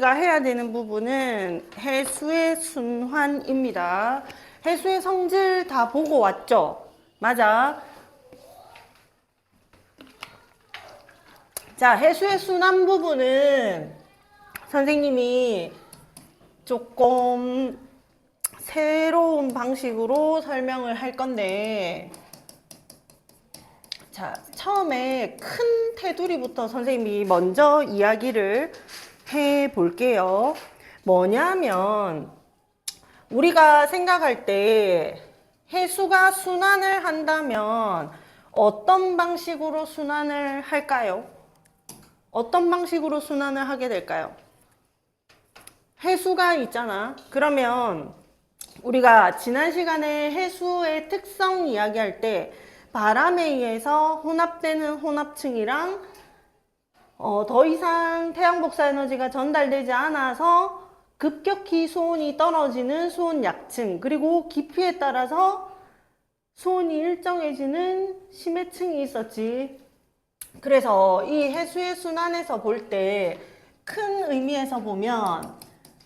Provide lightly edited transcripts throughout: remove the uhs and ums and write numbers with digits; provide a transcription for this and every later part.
우리가 해야 되는 부분은 해수의 순환입니다. 해수의 성질 다 보고 왔죠? 맞아. 자, 해수의 순환 부분은 선생님이 조금 새로운 방식으로 설명을 할 건데, 자, 처음에 큰 테두리부터 선생님이 먼저 이야기를 해 볼게요. 뭐냐면, 우리가 생각할 때 해수가 순환을 한다면 어떤 방식으로 순환을 할까요? 어떤 방식으로 순환을 하게 될까요? 해수가 있잖아. 그러면 우리가 지난 시간에 해수의 특성 이야기할 때 바람에 의해서 혼합되는 혼합층이랑 더 이상 태양 복사 에너지가 전달되지 않아서 급격히 수온이 떨어지는 수온 약층, 그리고 깊이에 따라서 수온이 일정해지는 심해층이 있었지. 그래서 이 해수의 순환에서 볼 때 큰 의미에서 보면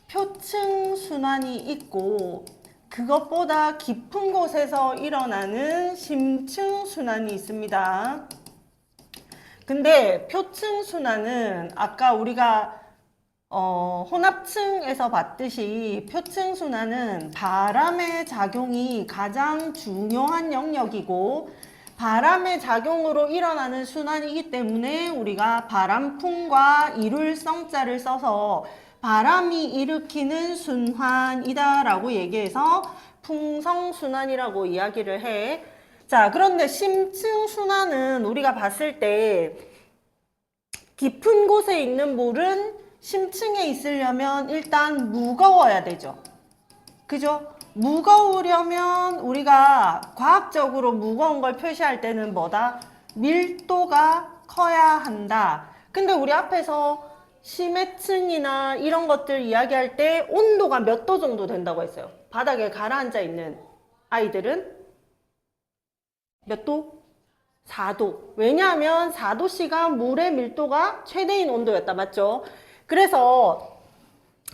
표층 순환이 있고, 그것보다 깊은 곳에서 일어나는 심층 순환이 있습니다. 근데 표층 순환은 아까 우리가 혼합층에서 봤듯이 표층 순환은 바람의 작용이 가장 중요한 영역이고, 바람의 작용으로 일어나는 순환이기 때문에 우리가 바람풍과 이룰 성자를 써서 바람이 일으키는 순환이다 라고 얘기해서 풍성순환이라고 이야기를 해. 자, 그런데 심층 순환은 우리가 봤을 때 깊은 곳에 있는 물은 심층에 있으려면 일단 무거워야 되죠. 그죠? 무거우려면 우리가 과학적으로 무거운 걸 표시할 때는 뭐다? 밀도가 커야 한다. 근데 우리 앞에서 심해층이나 이런 것들 이야기할 때 온도가 몇 도 정도 된다고 했어요. 바닥에 가라앉아 있는 아이들은 몇 도? 4도. 왜냐하면 4도씨가 물의 밀도가 최대인 온도였다. 맞죠? 그래서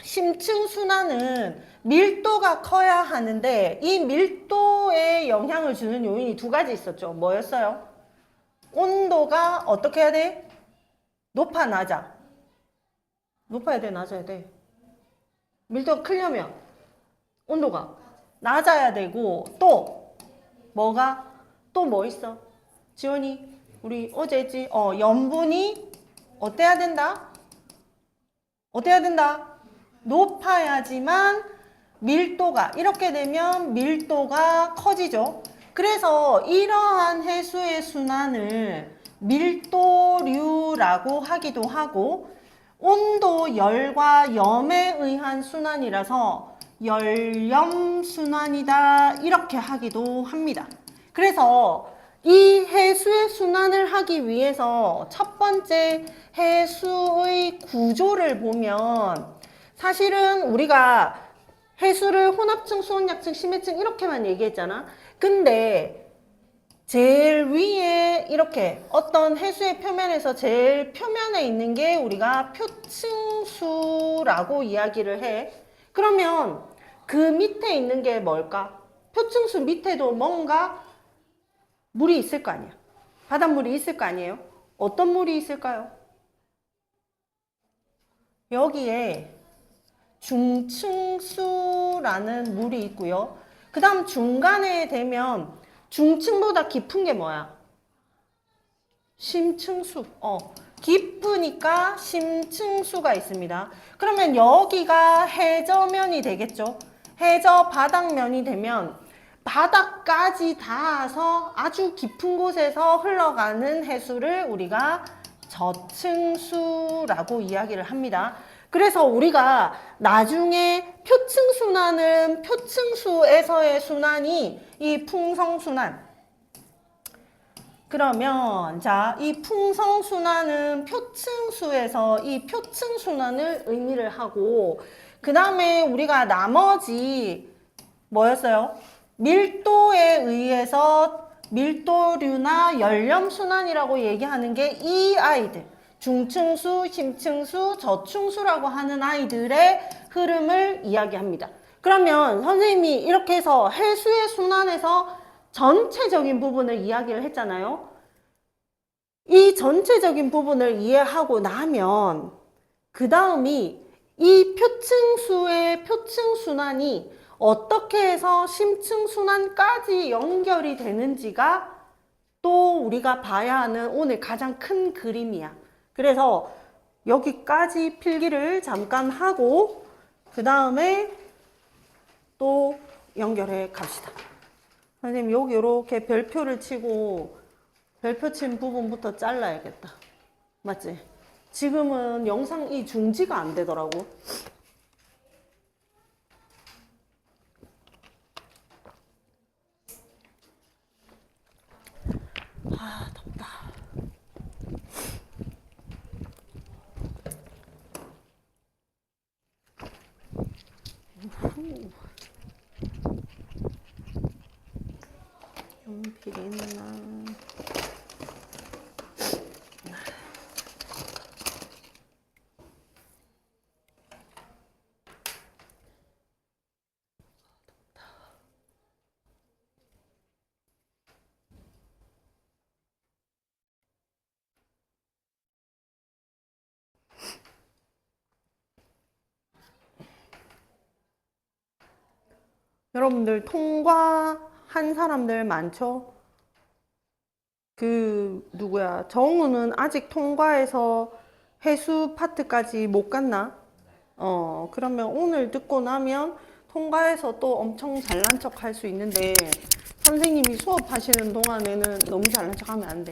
심층 순환은 밀도가 커야 하는데, 이 밀도에 영향을 주는 요인이 두 가지 있었죠. 뭐였어요? 온도가 어떻게 해야 돼? 높아, 낮아? 높아야 돼, 낮아야 돼? 밀도가 크려면 온도가 낮아야 되고, 또 뭐가? 또 뭐 있어? 지원이 우리 어제 했지? 염분이 어때야 된다? 어때야 된다? 높아야지만 밀도가, 이렇게 되면 밀도가 커지죠. 그래서 이러한 해수의 순환을 밀도류라고 하기도 하고, 온도, 열과 염에 의한 순환이라서 열염순환이다 이렇게 하기도 합니다. 그래서 이 해수의 순환을 하기 위해서 첫 번째 해수의 구조를 보면, 사실은 우리가 해수를 혼합층, 수온약층, 심해층 이렇게만 얘기했잖아. 근데 제일 위에 이렇게 어떤 해수의 표면에서 제일 표면에 있는 게 우리가 표층수라고 이야기를 해. 그러면 그 밑에 있는 게 뭘까? 표층수 밑에도 뭔가 물이 있을 거 아니야. 바닷물이 있을 거 아니에요? 어떤 물이 있을까요? 여기에 중층수라는 물이 있고요. 그 다음 중간에 되면 중층보다 깊은 게 뭐야? 심층수. 깊으니까 심층수가 있습니다. 그러면 여기가 해저면이 되겠죠. 해저 바닥면이 되면 바닥까지 닿아서 아주 깊은 곳에서 흘러가는 해수를 우리가 저층수라고 이야기를 합니다. 그래서 우리가 나중에 표층순환은 표층수에서의 순환이 이 풍성순환. 그러면 자, 이 풍성순환은 표층수에서 이 표층순환을 의미를 하고, 그 다음에 우리가 나머지 뭐였어요? 밀도에 의해서 밀도류나 열염순환이라고 얘기하는 게 이 아이들, 중층수, 심층수, 저층수라고 하는 아이들의 흐름을 이야기합니다. 그러면 선생님이 이렇게 해서 해수의 순환에서 전체적인 부분을 이야기를 했잖아요. 이 전체적인 부분을 이해하고 나면 그 다음이 이 표층수의 표층순환이 어떻게 해서 심층순환까지 연결이 되는지가 또 우리가 봐야 하는 오늘 가장 큰 그림이야. 그래서 여기까지 필기를 잠깐 하고 그 다음에 또 연결해 갑시다. 선생님 여기 이렇게 별표를 치고 별표 친 부분부터 잘라야겠다. 맞지? 지금은 영상이 중지가 안 되더라고. 아, 덥다. 연필 있나? 여러분들 통과한 사람들 많죠? 그 누구야? 정우는 아직 통과해서 해수 파트까지 못 갔나? 그러면 오늘 듣고 나면 통과해서 또 엄청 잘난 척 할 수 있는데 선생님이 수업하시는 동안에는 너무 잘난 척 하면 안 돼.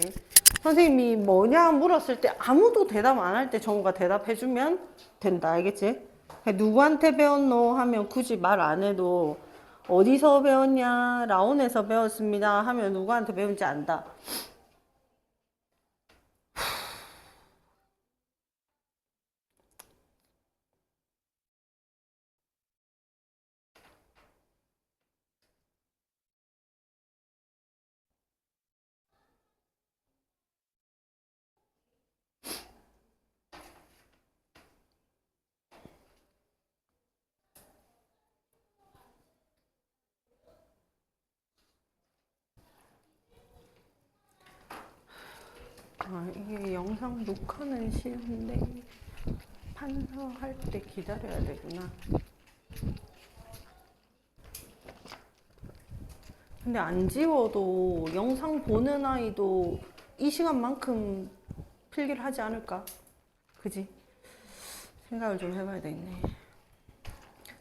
선생님이 뭐냐 물었을 때 아무도 대답 안 할 때 정우가 대답해주면 된다. 알겠지? 누구한테 배웠노? 하면 굳이 말 안 해도 어디서 배웠냐? 라온에서 배웠습니다. 하면 누구한테 배운지 안다. 이게 영상 녹화는 쉬운데 판서할 때 기다려야 되구나. 근데 안 지워도 영상 보는 아이도 이 시간만큼 필기를 하지 않을까? 그지? 생각을 좀 해봐야 되겠네.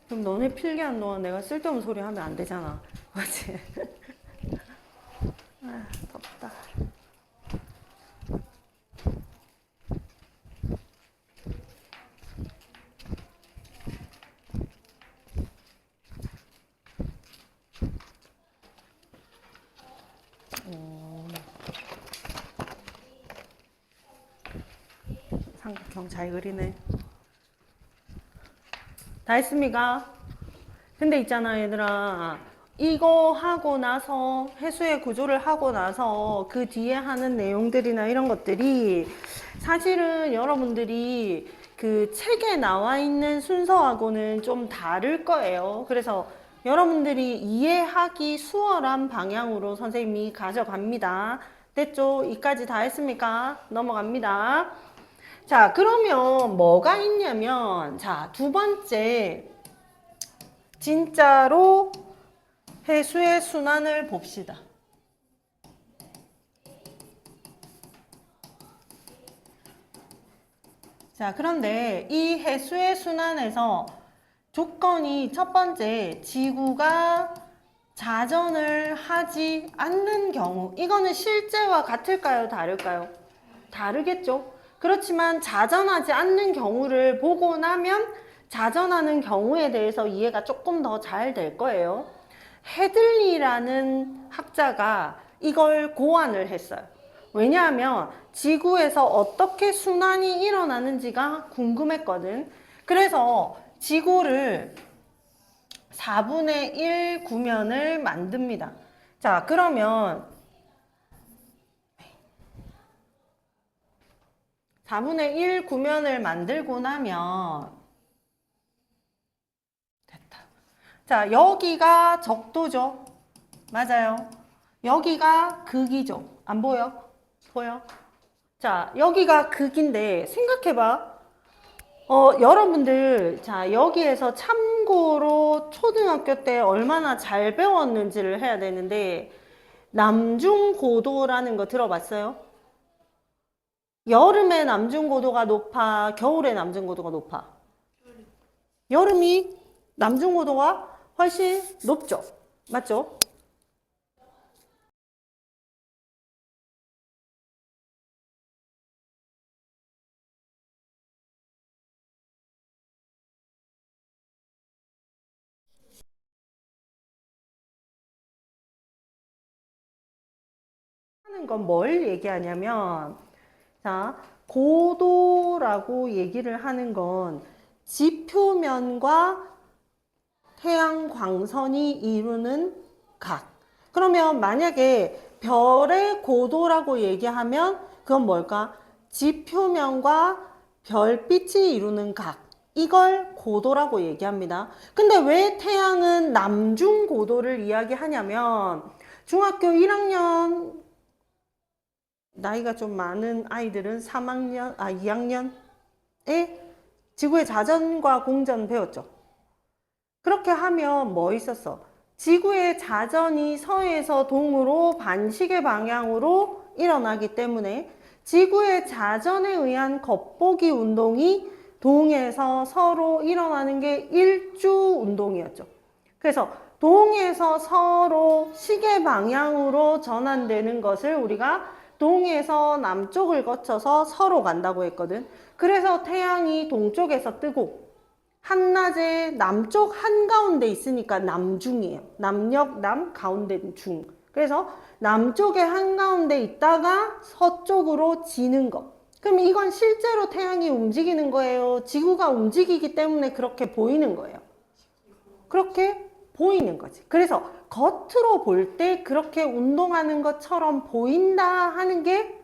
그럼 너네 필기한 동안 내가 쓸데없는 소리 하면 안 되잖아. 맞지? 아, 덥다. 삼각형 잘 그리네. 다 했습니까? 근데 있잖아 얘들아, 이거 하고 나서 해수의 구조를 하고 나서 그 뒤에 하는 내용들이나 이런 것들이 사실은 여러분들이 그 책에 나와 있는 순서하고는 좀 다를 거예요. 그래서 여러분들이 이해하기 수월한 방향으로 선생님이 가져갑니다. 됐죠? 이까지 다 했습니까? 넘어갑니다. 자, 그러면 뭐가 있냐면, 자, 두 번째, 진짜로 해수의 순환을 봅시다. 자, 그런데 이 해수의 순환에서 조건이 첫 번째, 지구가 자전을 하지 않는 경우. 이거는 실제와 같을까요? 다를까요? 다르겠죠? 그렇지만 자전하지 않는 경우를 보고 나면 자전하는 경우에 대해서 이해가 조금 더 잘 될 거예요. 헤들리라는 학자가 이걸 고안을 했어요. 왜냐하면 지구에서 어떻게 순환이 일어나는지가 궁금했거든. 그래서 지구를 4분의 1 구면을 만듭니다. 자, 그러면 4분의 1 구면을 만들고 나면 됐다. 자, 여기가 적도죠. 맞아요. 여기가 극이죠. 안 보여? 보여? 자, 여기가 극인데 생각해봐. 여러분들, 자, 여기에서 참고로 초등학교 때 얼마나 잘 배웠는지를 해야 되는데, 남중고도라는 거 들어봤어요? 여름에 남중고도가 높아, 겨울에 남중고도가 높아? 여름이 남중고도가 훨씬 높죠? 맞죠? 하는 건 뭘 얘기하냐면, 자, 고도라고 얘기를 하는 건 지표면과 태양 광선이 이루는 각. 그러면 만약에 별의 고도라고 얘기하면 그건 뭘까? 지표면과 별빛이 이루는 각. 이걸 고도라고 얘기합니다. 근데 왜 태양은 남중 고도를 이야기하냐면 중학교 1학년 나이가 좀 많은 아이들은 2학년에 지구의 자전과 공전 배웠죠. 그렇게 하면 뭐 있었어? 지구의 자전이 서에서 동으로 반시계 방향으로 일어나기 때문에 지구의 자전에 의한 겉보기 운동이 동에서 서로 일어나는 게 일주 운동이었죠. 그래서 동에서 서로 시계 방향으로 전환되는 것을 우리가 동에서 남쪽을 거쳐서 서로 간다고 했거든. 그래서 태양이 동쪽에서 뜨고 한낮에 남쪽 한가운데 있으니까 남중이에요. 남역, 남, 가운데 중. 그래서 남쪽에 한가운데 있다가 서쪽으로 지는 거. 그럼 이건 실제로 태양이 움직이는 거예요? 지구가 움직이기 때문에 그렇게 보이는 거예요? 그렇게 보이는 거지. 그래서 겉으로 볼 때 그렇게 운동하는 것처럼 보인다 하는 게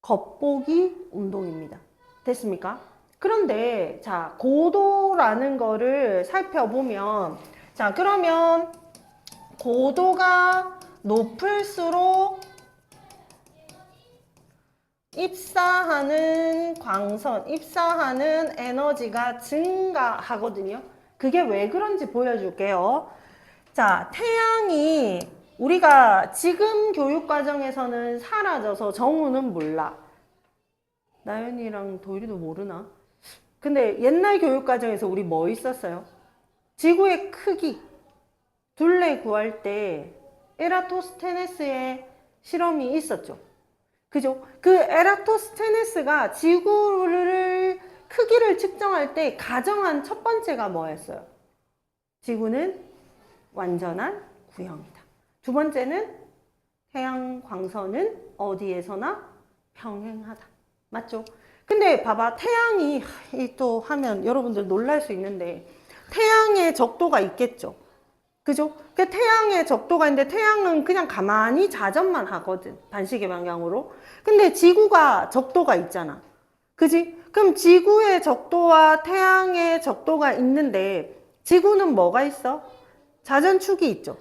겉보기 운동입니다. 됐습니까? 그런데 자, 고도라는 거를 살펴보면 자, 그러면 고도가 높을수록 입사하는 광선, 입사하는 에너지가 증가하거든요. 그게 왜 그런지 보여줄게요. 자, 태양이 우리가 지금 교육과정에서는 사라져서 정우는 몰라. 나연이랑 도일이도 모르나? 근데 옛날 교육과정에서 우리 뭐 있었어요? 지구의 크기, 둘레 구할 때 에라토스테네스의 실험이 있었죠. 그죠? 그 에라토스테네스가 지구를 크기를 측정할 때 가정한 첫 번째가 뭐였어요? 지구는 완전한 구형이다. 두 번째는 태양 광선은 어디에서나 평행하다. 맞죠? 근데 봐봐, 태양이 또 하면 여러분들 놀랄 수 있는데 태양의 적도가 있겠죠. 그죠? 그 태양의 적도가 있는데 태양은 그냥 가만히 자전만 하거든. 반시계 방향으로. 근데 지구가 적도가 있잖아. 그지? 그럼 지구의 적도와 태양의 적도가 있는데 지구는 뭐가 있어? 자전축이 있죠.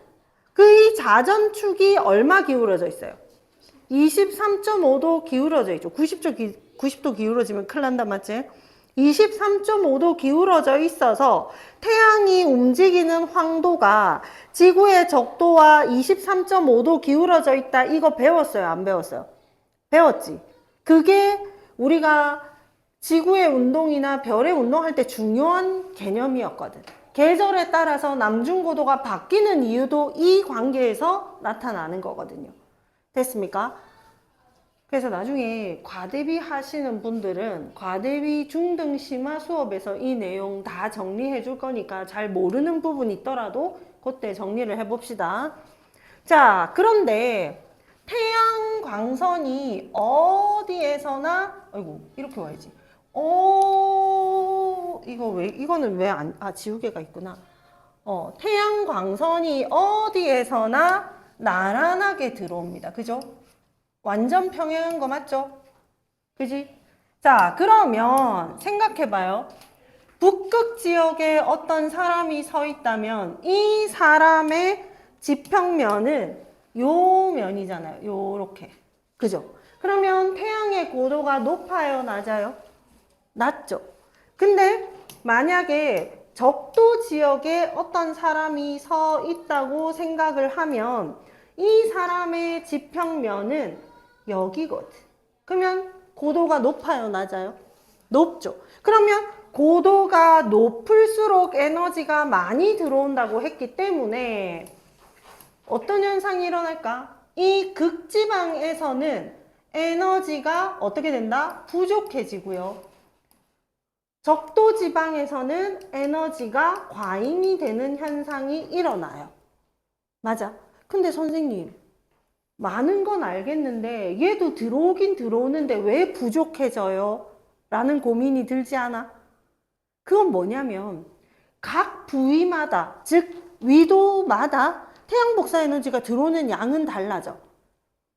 그 이 자전축이 얼마 기울어져 있어요? 23.5도 기울어져 있죠. 90도 기울어지면 큰일 난다, 맞지? 23.5도 기울어져 있어서 태양이 움직이는 황도가 지구의 적도와 23.5도 기울어져 있다. 이거 배웠어요? 안 배웠어요? 배웠지? 그게 우리가 지구의 운동이나 별의 운동할 때 중요한 개념이었거든. 계절에 따라서 남중고도가 바뀌는 이유도 이 관계에서 나타나는 거거든요. 됐습니까? 그래서 나중에 과대비 하시는 분들은 과대비 중등 심화 수업에서 이 내용 다 정리해 줄 거니까 잘 모르는 부분 있더라도 그때 정리를 해 봅시다. 자, 그런데 태양 광선이 어디에서나, 아이고, 이렇게 와야지. 이거는 왜 지우개가 있구나. 태양 광선이 어디에서나 나란하게 들어옵니다. 그죠? 완전 평행한 거 맞죠? 그지? 자, 그러면 생각해봐요. 북극 지역에 어떤 사람이 서 있다면 이 사람의 지평면은 요 면이잖아요. 요렇게. 그죠? 그러면 태양의 고도가 높아요, 낮아요? 낮죠. 근데 만약에 적도 지역에 어떤 사람이 서 있다고 생각을 하면 이 사람의 지평면은 여기거든. 그러면 고도가 높아요, 낮아요? 높죠. 그러면 고도가 높을수록 에너지가 많이 들어온다고 했기 때문에 어떤 현상이 일어날까? 이 극지방에서는 에너지가 어떻게 된다? 부족해지고요. 적도 지방에서는 에너지가 과잉이 되는 현상이 일어나요. 맞아. 근데 선생님, 많은 건 알겠는데 얘도 들어오긴 들어오는데 왜 부족해져요? 라는 고민이 들지 않아? 그건 뭐냐면 각 부위마다, 즉 위도마다 태양 복사 에너지가 들어오는 양은 달라져.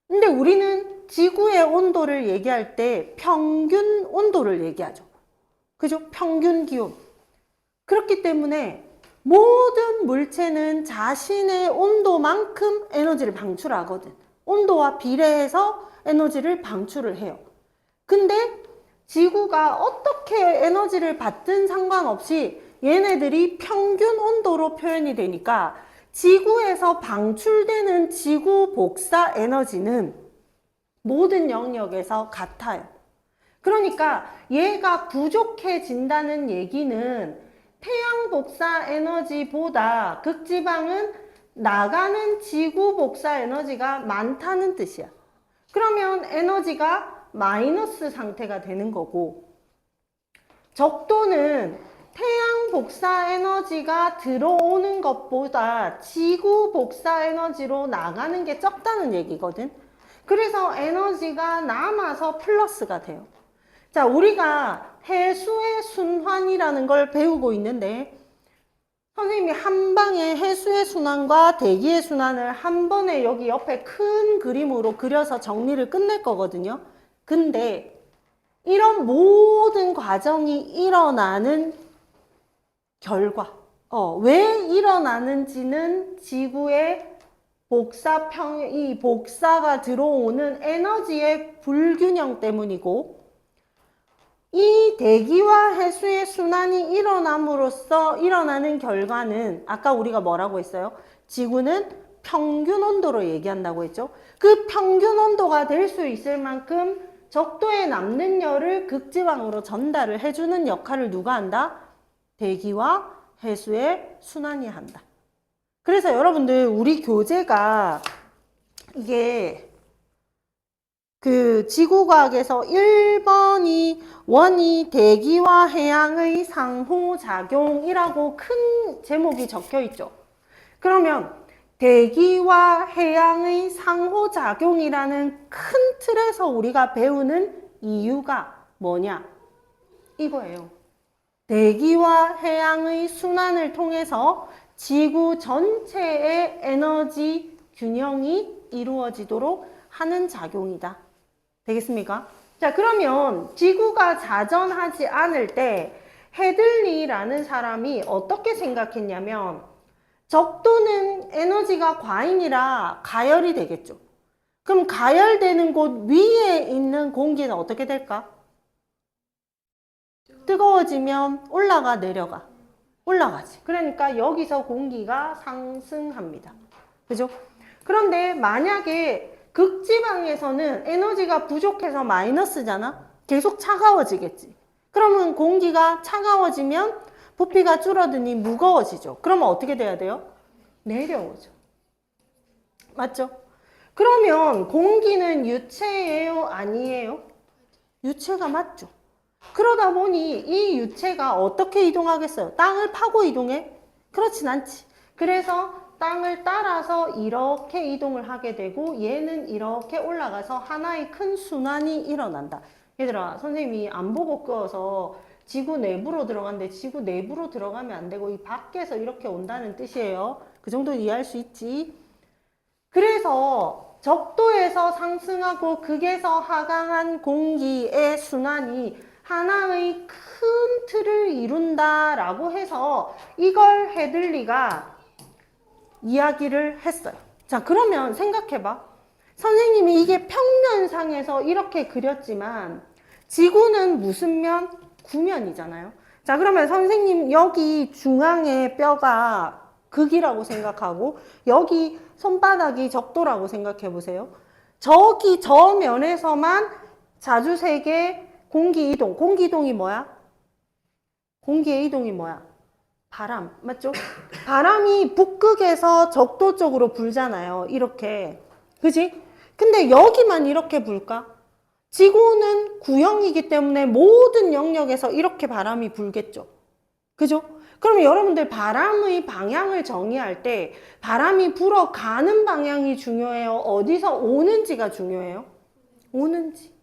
근데 우리는 지구의 온도를 얘기할 때 평균 온도를 얘기하죠. 그죠? 평균 기온. 그렇기 때문에 모든 물체는 자신의 온도만큼 에너지를 방출하거든. 온도와 비례해서 에너지를 방출을 해요. 근데 지구가 어떻게 에너지를 받든 상관없이 얘네들이 평균 온도로 표현이 되니까 지구에서 방출되는 지구 복사 에너지는 모든 영역에서 같아요. 그러니까 얘가 부족해진다는 얘기는 태양 복사 에너지보다 극지방은 나가는 지구 복사 에너지가 많다는 뜻이야. 그러면 에너지가 마이너스 상태가 되는 거고, 적도는 태양 복사 에너지가 들어오는 것보다 지구 복사 에너지로 나가는 게 적다는 얘기거든. 그래서 에너지가 남아서 플러스가 돼요. 자, 우리가 해수의 순환이라는 걸 배우고 있는데 선생님이 한 방에 해수의 순환과 대기의 순환을 한 번에 여기 옆에 큰 그림으로 그려서 정리를 끝낼 거거든요. 근데 이런 모든 과정이 일어나는 결과, 왜 일어나는지는 지구의 이 복사가 들어오는 에너지의 불균형 때문이고, 이 대기와 해수의 순환이 일어남으로써 일어나는 결과는 아까 우리가 뭐라고 했어요? 지구는 평균 온도로 얘기한다고 했죠. 그 평균 온도가 될 수 있을 만큼 적도에 남는 열을 극지방으로 전달을 해주는 역할을 누가 한다? 대기와 해수의 순환이 한다. 그래서 여러분들 우리 교재가 이게 그 지구과학에서 1번이 원이 대기와 해양의 상호작용이라고 큰 제목이 적혀 있죠. 그러면 대기와 해양의 상호작용이라는 큰 틀에서 우리가 배우는 이유가 뭐냐? 이거예요. 대기와 해양의 순환을 통해서 지구 전체의 에너지 균형이 이루어지도록 하는 작용이다. 되겠습니까? 자, 그러면 지구가 자전하지 않을 때 헤들리라는 사람이 어떻게 생각했냐면 적도는 에너지가 과잉이라 가열이 되겠죠. 그럼 가열되는 곳 위에 있는 공기는 어떻게 될까? 뜨거워지면 올라가 내려가? 올라가지. 그러니까 여기서 공기가 상승합니다. 그죠? 그런데 만약에 극지방에서는 에너지가 부족해서 마이너스잖아? 계속 차가워지겠지. 그러면 공기가 차가워지면 부피가 줄어드니 무거워지죠. 그러면 어떻게 돼야 돼요? 내려오죠. 맞죠? 그러면 공기는 유체예요? 아니에요? 유체가 맞죠. 그러다 보니 이 유체가 어떻게 이동하겠어요? 땅을 파고 이동해? 그렇진 않지. 그래서 땅을 따라서 이렇게 이동을 하게 되고 얘는 이렇게 올라가서 하나의 큰 순환이 일어난다. 얘들아, 선생님이 안 보고 끄어서 지구 내부로 들어간대. 지구 내부로 들어가면 안 되고 이 밖에서 이렇게 온다는 뜻이에요. 그 정도 이해할 수 있지? 그래서 적도에서 상승하고 극에서 하강한 공기의 순환이 하나의 큰 틀을 이룬다라고 해서 이걸 헤들리가 이야기를 했어요. 자, 그러면 생각해봐. 선생님이 이게 평면상에서 이렇게 그렸지만 지구는 무슨 면? 구면이잖아요. 자, 그러면 선생님 여기 중앙에 뼈가 극이라고 생각하고 여기 손바닥이 적도라고 생각해 보세요. 저기 저 면에서만 자주세계 공기 이동. 공기 이동이 뭐야? 공기의 이동이 뭐야? 바람. 맞죠? 바람이 북극에서 적도 쪽으로 불잖아요. 이렇게. 그지? 근데 여기만 이렇게 불까? 지구는 구형이기 때문에 모든 영역에서 이렇게 바람이 불겠죠. 그죠? 그럼 여러분들 바람의 방향을 정의할 때 바람이 불어가는 방향이 중요해요? 어디서 오는지가 중요해요? 오는지.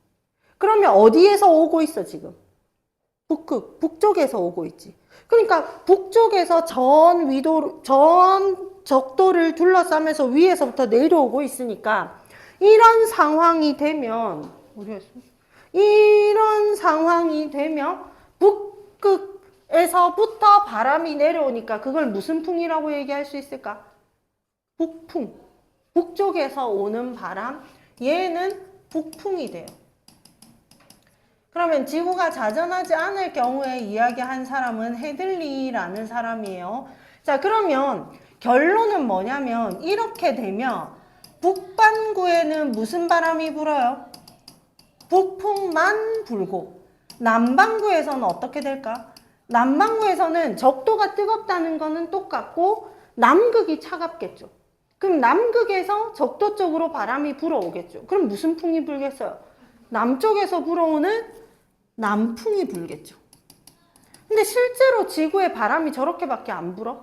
그러면 어디에서 오고 있어, 지금? 북극, 북쪽에서 오고 있지. 그러니까 북쪽에서 전 적도를 둘러싸면서 위에서부터 내려오고 있으니까 이런 상황이 되면, 이런 상황이 되면 북극에서부터 바람이 내려오니까 그걸 무슨 풍이라고 얘기할 수 있을까? 북풍. 북쪽에서 오는 바람, 얘는 북풍이 돼요. 그러면 지구가 자전하지 않을 경우에 이야기한 사람은 헤들리라는 사람이에요. 자, 그러면 결론은 뭐냐면 이렇게 되면 북반구에는 무슨 바람이 불어요? 북풍만 불고 남반구에서는 어떻게 될까? 남반구에서는 적도가 뜨겁다는 거는 똑같고 남극이 차갑겠죠. 그럼 남극에서 적도 쪽으로 바람이 불어오겠죠. 그럼 무슨 풍이 불겠어요? 남쪽에서 불어오는 남풍이 불겠죠. 근데 실제로 지구에 바람이 저렇게밖에 안 불어?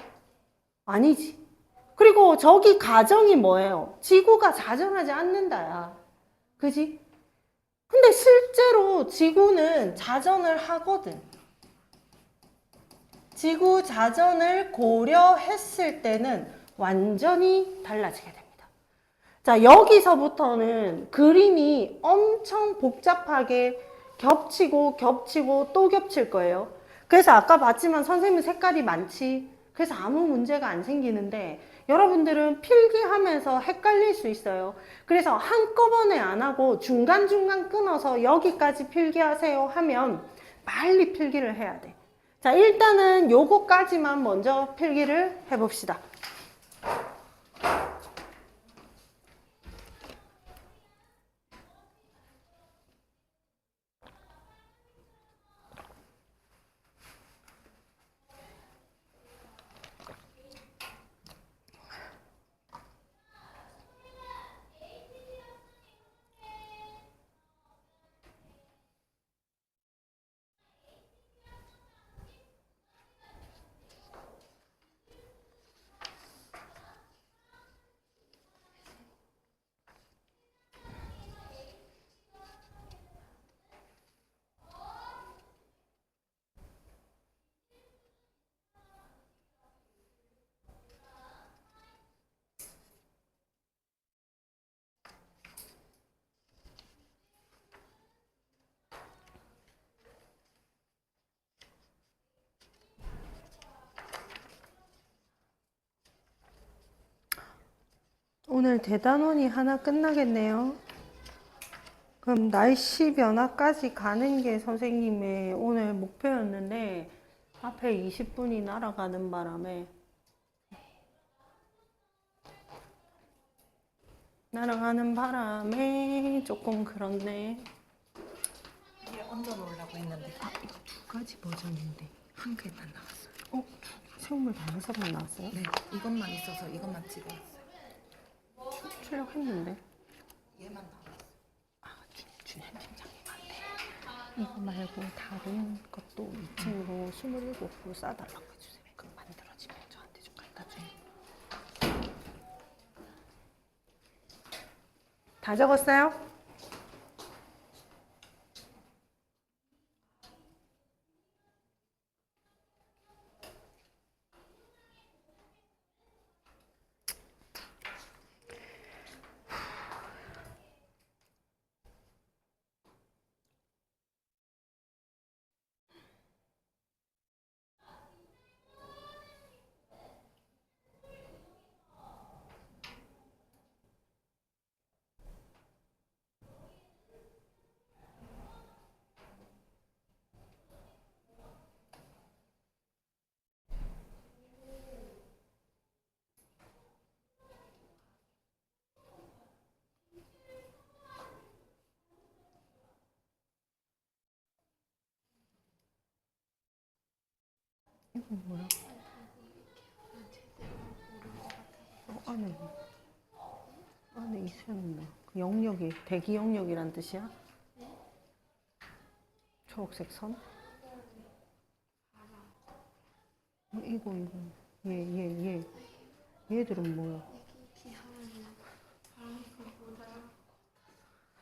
아니지. 그리고 저기 가정이 뭐예요? 지구가 자전하지 않는다야. 그지? 근데 실제로 지구는 자전을 하거든. 지구 자전을 고려했을 때는 완전히 달라지게 됩니다. 자, 여기서부터는 그림이 엄청 복잡하게 겹치고 겹치고 또 겹칠 거예요. 그래서 아까 봤지만 선생님 색깔이 많지. 그래서 아무 문제가 안 생기는데 여러분들은 필기하면서 헷갈릴 수 있어요. 그래서 한꺼번에 안 하고 중간중간 끊어서 여기까지 필기하세요 하면 빨리 필기를 해야 돼. 자, 일단은 요거까지만 먼저 필기를 해봅시다. 오늘 대단원이 하나 끝나겠네요. 그럼 날씨 변화까지 가는 게 선생님의 오늘 목표였는데 앞에 20분이 날아가는 바람에 조금 그렇네. 위에 얹어 놓으려고 했는데. 아, 이거 두 가지 버전인데 한 개만 나왔어요. 새우물 반사만 나왔어요? 네, 이것만 있어서 이것만 찍어놨어요. 출력했는데. 얘만 나왔어요. 아, 준현 팀장님한테 이거 말고 다른 것도 2층으로 27부 싸달라고 해주세요. 그럼 만들어지면 저한테 좀 갖다 줘요. 다 적었어요? 이거 뭐야? 안에 있어야 된다. 그 영역이 대기 영역이란 뜻이야? 초록색 선? 이거 얘들은 뭐야?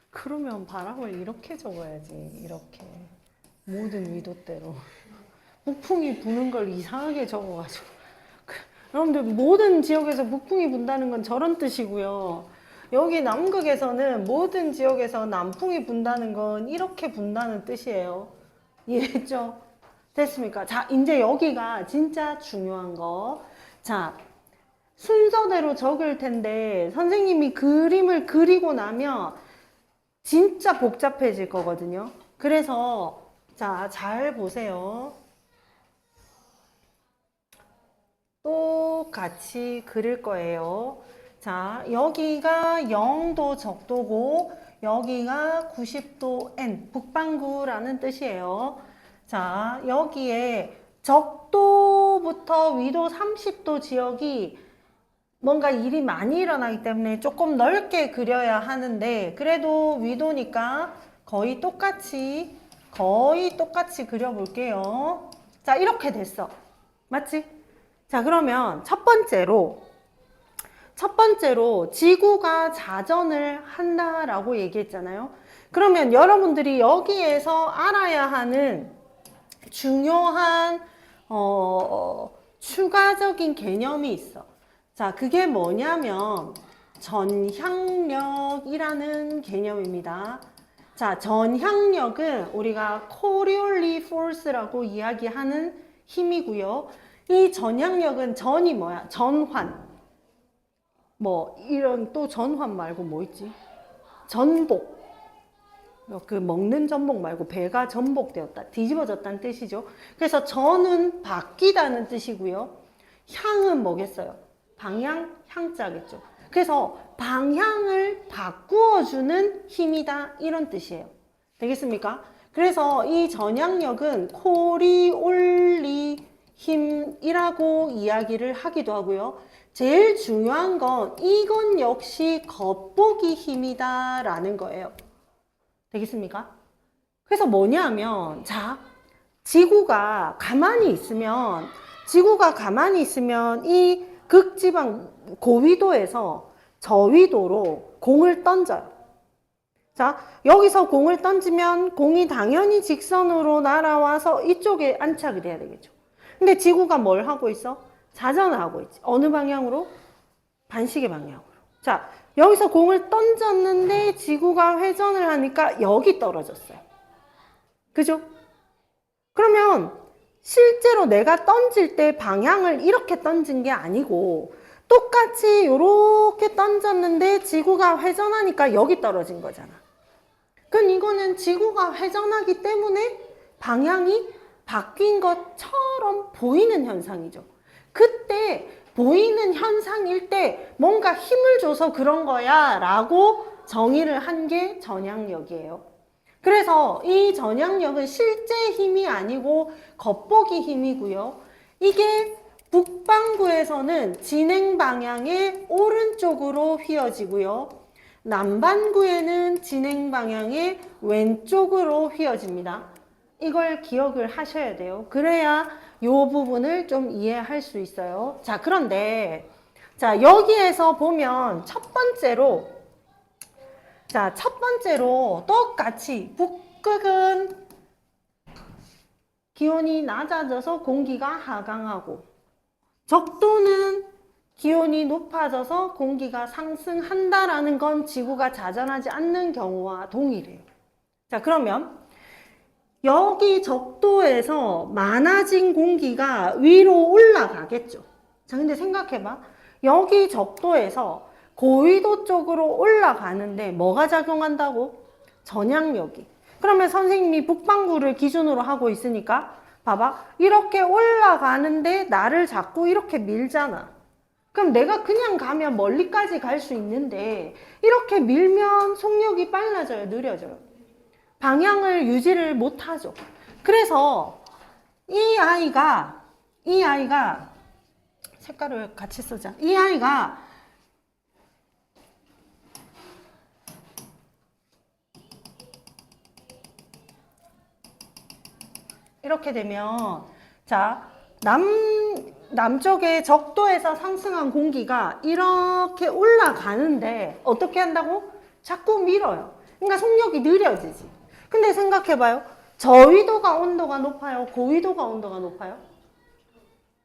그러면 바람을 이렇게 적어야지. 이렇게 모든 위도대로 북풍이 부는 걸 이상하게 적어가지고 여러분들 모든 지역에서 북풍이 분다는 건 저런 뜻이고요. 여기 남극에서는 모든 지역에서 남풍이 분다는 건 이렇게 분다는 뜻이에요. 이해했죠? 됐습니까? 자, 이제 여기가 진짜 중요한 거. 자, 순서대로 적을 텐데 선생님이 그림을 그리고 나면 진짜 복잡해질 거거든요. 그래서 자, 잘 보세요. 똑같이 그릴 거예요. 자, 여기가 0도 적도고 여기가 90도 N, 북반구라는 뜻이에요. 자, 여기에 적도부터 위도 30도 지역이 뭔가 일이 많이 일어나기 때문에 조금 넓게 그려야 하는데 그래도 위도니까 거의 똑같이 그려볼게요. 자, 이렇게 됐어. 맞지? 자, 그러면 첫 번째로 지구가 자전을 한다라고 얘기했잖아요. 그러면 여러분들이 여기에서 알아야 하는 중요한 추가적인 개념이 있어. 자, 그게 뭐냐면 전향력이라는 개념입니다. 자, 전향력은 우리가 코리올리 포스라고 이야기하는 힘이고요. 이 전향력은 전이 뭐야? 전환. 뭐 이런 또 전환 말고 뭐 있지? 전복. 그 먹는 전복 말고 배가 전복되었다. 뒤집어졌다는 뜻이죠. 그래서 전은 바뀌다는 뜻이고요. 향은 뭐겠어요? 방향, 향자겠죠. 그래서 방향을 바꾸어주는 힘이다. 이런 뜻이에요. 되겠습니까? 그래서 이 전향력은 코리올리 힘이라고 이야기를 하기도 하고요. 제일 중요한 건 이건 역시 겉보기 힘이다 라는 거예요. 되겠습니까? 그래서 뭐냐면 자, 지구가 가만히 있으면 이 극지방 고위도에서 저위도로 공을 던져요. 자, 여기서 공을 던지면 공이 당연히 직선으로 날아와서 이쪽에 안착이 돼야 되겠죠. 근데 지구가 뭘 하고 있어? 자전을 하고 있지. 어느 방향으로? 반시계 방향으로. 자, 여기서 공을 던졌는데 지구가 회전을 하니까 여기 떨어졌어요. 그죠? 그러면 실제로 내가 던질 때 방향을 이렇게 던진 게 아니고 똑같이 이렇게 던졌는데 지구가 회전하니까 여기 떨어진 거잖아. 그럼 이거는 지구가 회전하기 때문에 방향이 바뀐 것처럼 보이는 현상이죠. 그때 보이는 현상일 때 뭔가 힘을 줘서 그런 거야 라고 정의를 한 게 전향력이에요. 그래서 이 전향력은 실제 힘이 아니고 겉보기 힘이고요. 이게 북반구에서는 진행 방향의 오른쪽으로 휘어지고요. 남반구에는 진행 방향의 왼쪽으로 휘어집니다. 이걸 기억을 하셔야 돼요. 그래야 이 부분을 좀 이해할 수 있어요. 자, 그런데 자, 여기에서 보면 첫 번째로 똑같이 북극은 기온이 낮아져서 공기가 하강하고 적도는 기온이 높아져서 공기가 상승한다라는 건 지구가 자전하지 않는 경우와 동일해요. 자, 그러면 여기 적도에서 많아진 공기가 위로 올라가겠죠. 자, 근데 생각해봐. 여기 적도에서 고위도 쪽으로 올라가는데 뭐가 작용한다고? 전향력이. 그러면 선생님이 북반구를 기준으로 하고 있으니까 봐봐. 이렇게 올라가는데 나를 자꾸 이렇게 밀잖아. 그럼 내가 그냥 가면 멀리까지 갈 수 있는데 이렇게 밀면 속력이 빨라져요? 느려져요? 방향을 유지를 못하죠. 그래서 이 아이가 이 아이가 색깔을 같이 쓰자. 이 아이가 이렇게 되면 자, 남쪽의 적도에서 상승한 공기가 이렇게 올라가는데 어떻게 한다고? 자꾸 밀어요. 그러니까 속력이 느려지지. 근데 생각해봐요. 저위도가 온도가 높아요? 고위도가 온도가 높아요?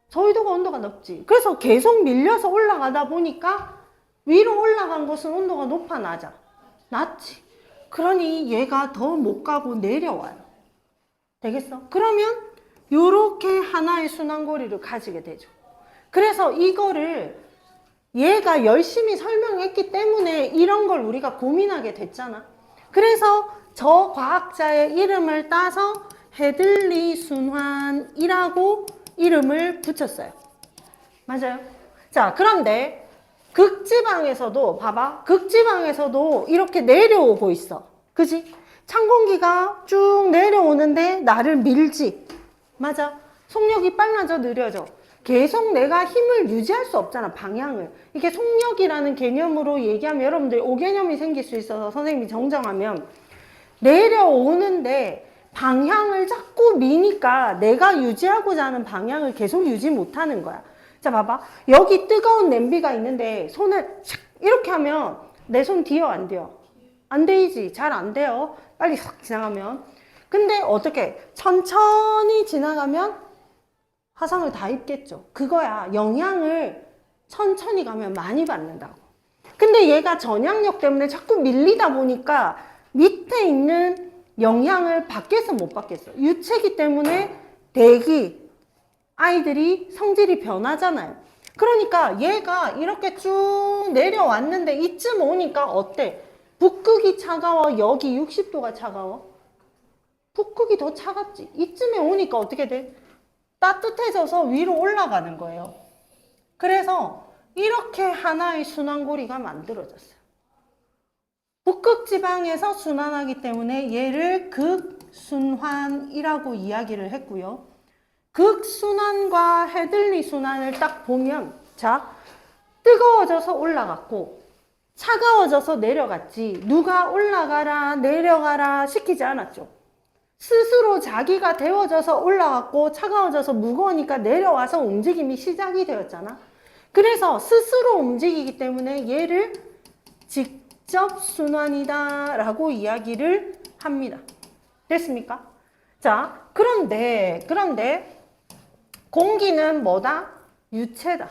저위도가 온도가 높지. 그래서 계속 밀려서 올라가다 보니까 위로 올라간 곳은 온도가 높아 낮아? 낮지. 그러니 얘가 더 못 가고 내려와요. 되겠어? 그러면 요렇게 하나의 순환고리를 가지게 되죠. 그래서 이거를 얘가 열심히 설명했기 때문에 이런 걸 우리가 고민하게 됐잖아. 그래서 저 과학자의 이름을 따서 헤들리 순환이라고 이름을 붙였어요. 맞아요? 자, 그런데 극지방에서도 봐봐. 극지방에서도 이렇게 내려오고 있어. 그지? 찬 공기가 쭉 내려오는데 나를 밀지. 맞아. 속력이 빨라져, 느려져. 계속 내가 힘을 유지할 수 없잖아, 방향을. 이게 속력이라는 개념으로 얘기하면 여러분들이 오개념이 생길 수 있어서 선생님이 정정하면 내려오는데 방향을 자꾸 미니까 내가 유지하고자 하는 방향을 계속 유지 못하는 거야. 자, 봐봐. 여기 뜨거운 냄비가 있는데 손을 착 이렇게 하면 내 손 뒤어 안 돼요? 안 되지. 잘 안 돼요. 빨리 싹 지나가면. 근데 어떻게? 천천히 지나가면 화상을 다 입겠죠. 그거야. 영향을 천천히 가면 많이 받는다고. 근데 얘가 전향력 때문에 자꾸 밀리다 보니까 밑에 있는 영향을 받겠어, 못 받겠어? 유체기 때문에 대기, 아이들이 성질이 변하잖아요. 그러니까 얘가 이렇게 쭉 내려왔는데 이쯤 오니까 어때? 북극이 차가워? 여기 60도가 차가워? 북극이 더 차갑지. 이쯤에 오니까 어떻게 돼? 따뜻해져서 위로 올라가는 거예요. 그래서 이렇게 하나의 순환고리가 만들어졌어요. 북극 지방에서 순환하기 때문에 얘를 극순환이라고 이야기를 했고요. 극순환과 헤들리 순환을 딱 보면 자, 뜨거워져서 올라갔고 차가워져서 내려갔지 누가 올라가라 내려가라 시키지 않았죠. 스스로 자기가 데워져서 올라갔고 차가워져서 무거우니까 내려와서 움직임이 시작이 되었잖아. 그래서 스스로 움직이기 때문에 얘를 직접순환이다 라고 이야기를 합니다. 됐습니까? 자, 그런데 공기는 뭐다? 유체다.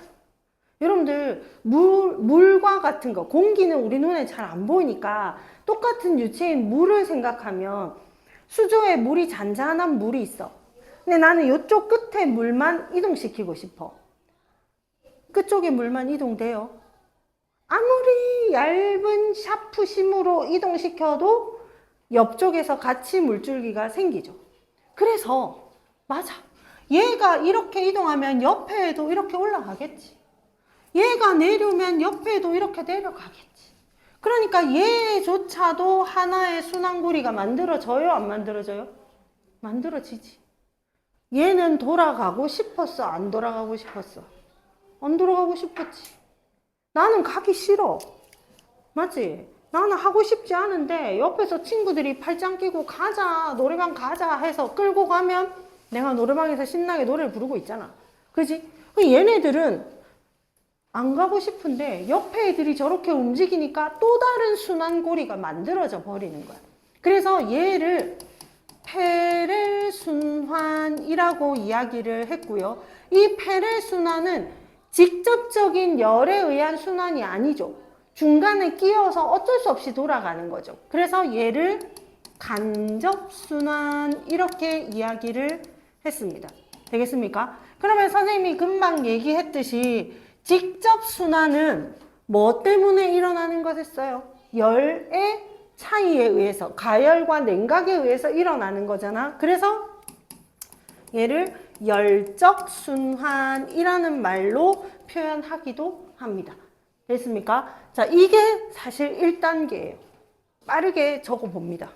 여러분들 물과 같은 거, 공기는 우리 눈에 잘 안 보이니까 똑같은 유체인 물을 생각하면 수조에 물이 잔잔한 물이 있어. 근데 나는 이쪽 끝에 물만 이동시키고 싶어. 끝쪽에 물만 이동돼요. 아무리 얇은 샤프심으로 이동시켜도 옆쪽에서 같이 물줄기가 생기죠. 그래서 맞아. 얘가 이렇게 이동하면 옆에도 이렇게 올라가겠지. 얘가 내려오면 옆에도 이렇게 내려가겠지. 그러니까 얘조차도 하나의 순환고리가 만들어져요? 안 만들어져요? 만들어지지. 얘는 돌아가고 싶었어? 안 돌아가고 싶었어? 안 돌아가고 싶었지. 나는 가기 싫어. 맞지? 나는 하고 싶지 않은데 옆에서 친구들이 팔짱 끼고 가자, 노래방 가자 해서 끌고 가면 내가 노래방에서 신나게 노래를 부르고 있잖아. 그지? 얘네들은 안 가고 싶은데 옆에 애들이 저렇게 움직이니까 또 다른 순환고리가 만들어져 버리는 거야. 그래서 얘를 페렐순환이라고 이야기를 했고요. 이 페렐순환은 직접적인 열에 의한 순환이 아니죠. 중간에 끼어서 어쩔 수 없이 돌아가는 거죠. 그래서 얘를 간접순환 이렇게 이야기를 했습니다. 되겠습니까? 그러면 선생님이 금방 얘기했듯이 직접순환은 뭐 때문에 일어나는 것이었어요? 열의 차이에 의해서, 가열과 냉각에 의해서 일어나는 거잖아. 그래서 얘를 열적순환이라는 말로 표현하기도 합니다. 됐습니까? 자, 이게 사실 1단계예요. 빠르게 적어봅니다.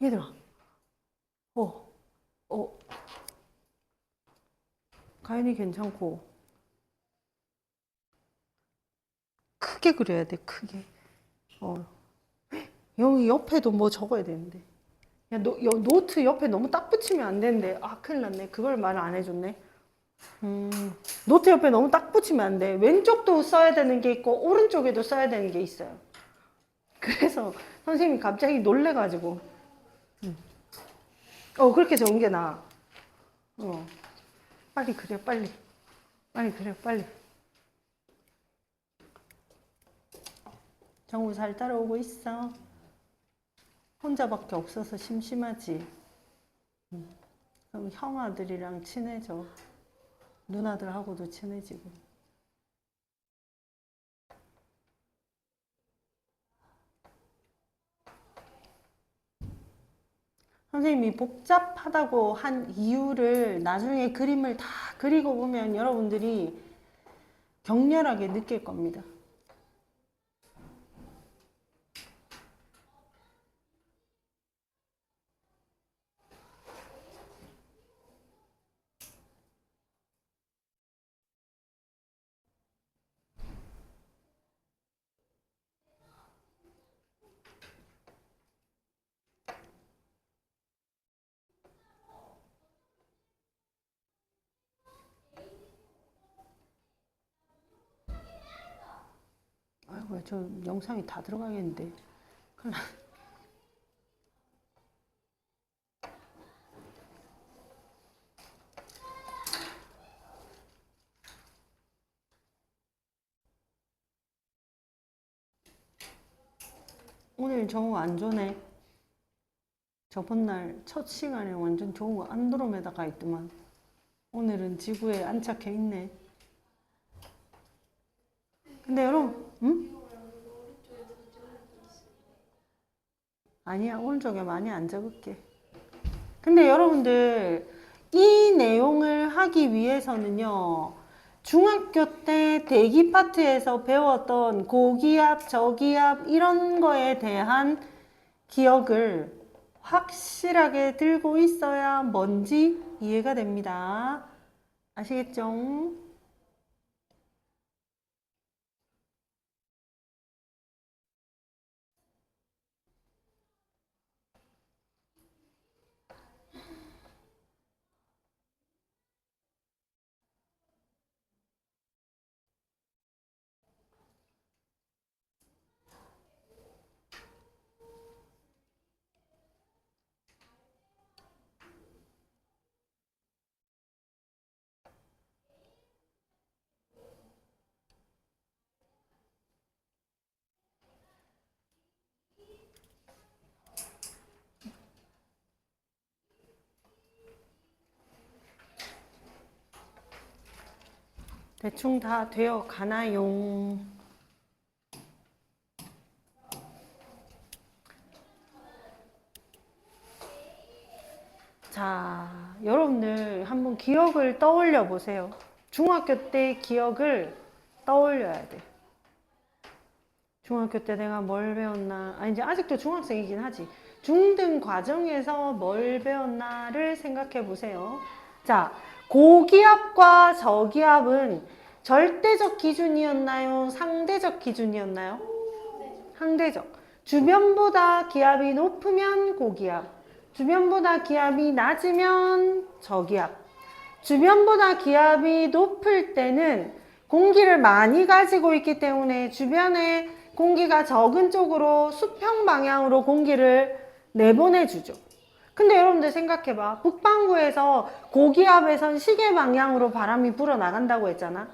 얘들아, 어, 가연이 괜찮고. 크게 그려야 돼, 크게. 여기 옆에도 뭐 적어야 되는데. 야, 노트 옆에 너무 딱 붙이면 안 되는데. 아, 큰일 났네. 그걸 말 안 해줬네. 노트 옆에 너무 딱 붙이면 안 돼. 왼쪽도 써야 되는 게 있고, 오른쪽에도 써야 되는 게 있어요. 그래서 선생님이 갑자기 놀래가지고. 그렇게 적은 게 나아. 빨리 그려, 빨리. 빨리 그려, 빨리. 정우 잘 따라오고 있어. 혼자밖에 없어서 심심하지. 그럼 형아들이랑 친해져. 누나들하고도 친해지고. 선생님이 복잡하다고 한 이유를 나중에 그림을 다 그리고 보면 여러분들이 격렬하게 느낄 겁니다. 아이고, 저 영상이 다 들어가겠는데. 큰일 났- 오늘 정우 안 좋네. 저번 날 첫 시간에 완전 좋은 거 안드로메다가 있더만. 오늘은 지구에 안착해 있네. 근데 여러분, 응? 아니야, 오른쪽에 많이 안 적을게. 근데 여러분들, 이 내용을 하기 위해서는요, 중학교 때 대기 파트에서 배웠던 고기압, 저기압, 이런 거에 대한 기억을 확실하게 들고 있어야 뭔지 이해가 됩니다. 아시겠죠? 대충 다 되어 가나요? 자, 여러분들 한번 기억을 떠올려 보세요. 중학교 때 기억을 떠올려야 돼. 중학교 때 내가 뭘 배웠나? 이제 아직도 중학생이긴 하지. 중등 과정에서 뭘 배웠나를 생각해 보세요. 자, 고기압과 저기압은 절대적 기준이었나요? 상대적 기준이었나요? 상대적. 주변보다 기압이 높으면 고기압, 주변보다 기압이 낮으면 저기압. 주변보다 기압이 높을 때는 공기를 많이 가지고 있기 때문에 주변에 공기가 적은 쪽으로 수평 방향으로 공기를 내보내주죠. 근데 여러분들 생각해봐. 북반구에서 고기압에선 시계 방향으로 바람이 불어나간다고 했잖아.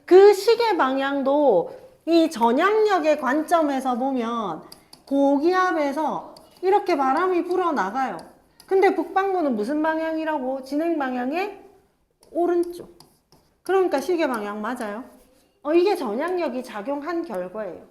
그 시계 방향도 이 전향력의 관점에서 보면 고기압에서 이렇게 바람이 불어나가요. 근데 북반구는 무슨 방향이라고? 진행 방향의 오른쪽. 그러니까 시계 방향 맞아요. 이게 전향력이 작용한 결과예요.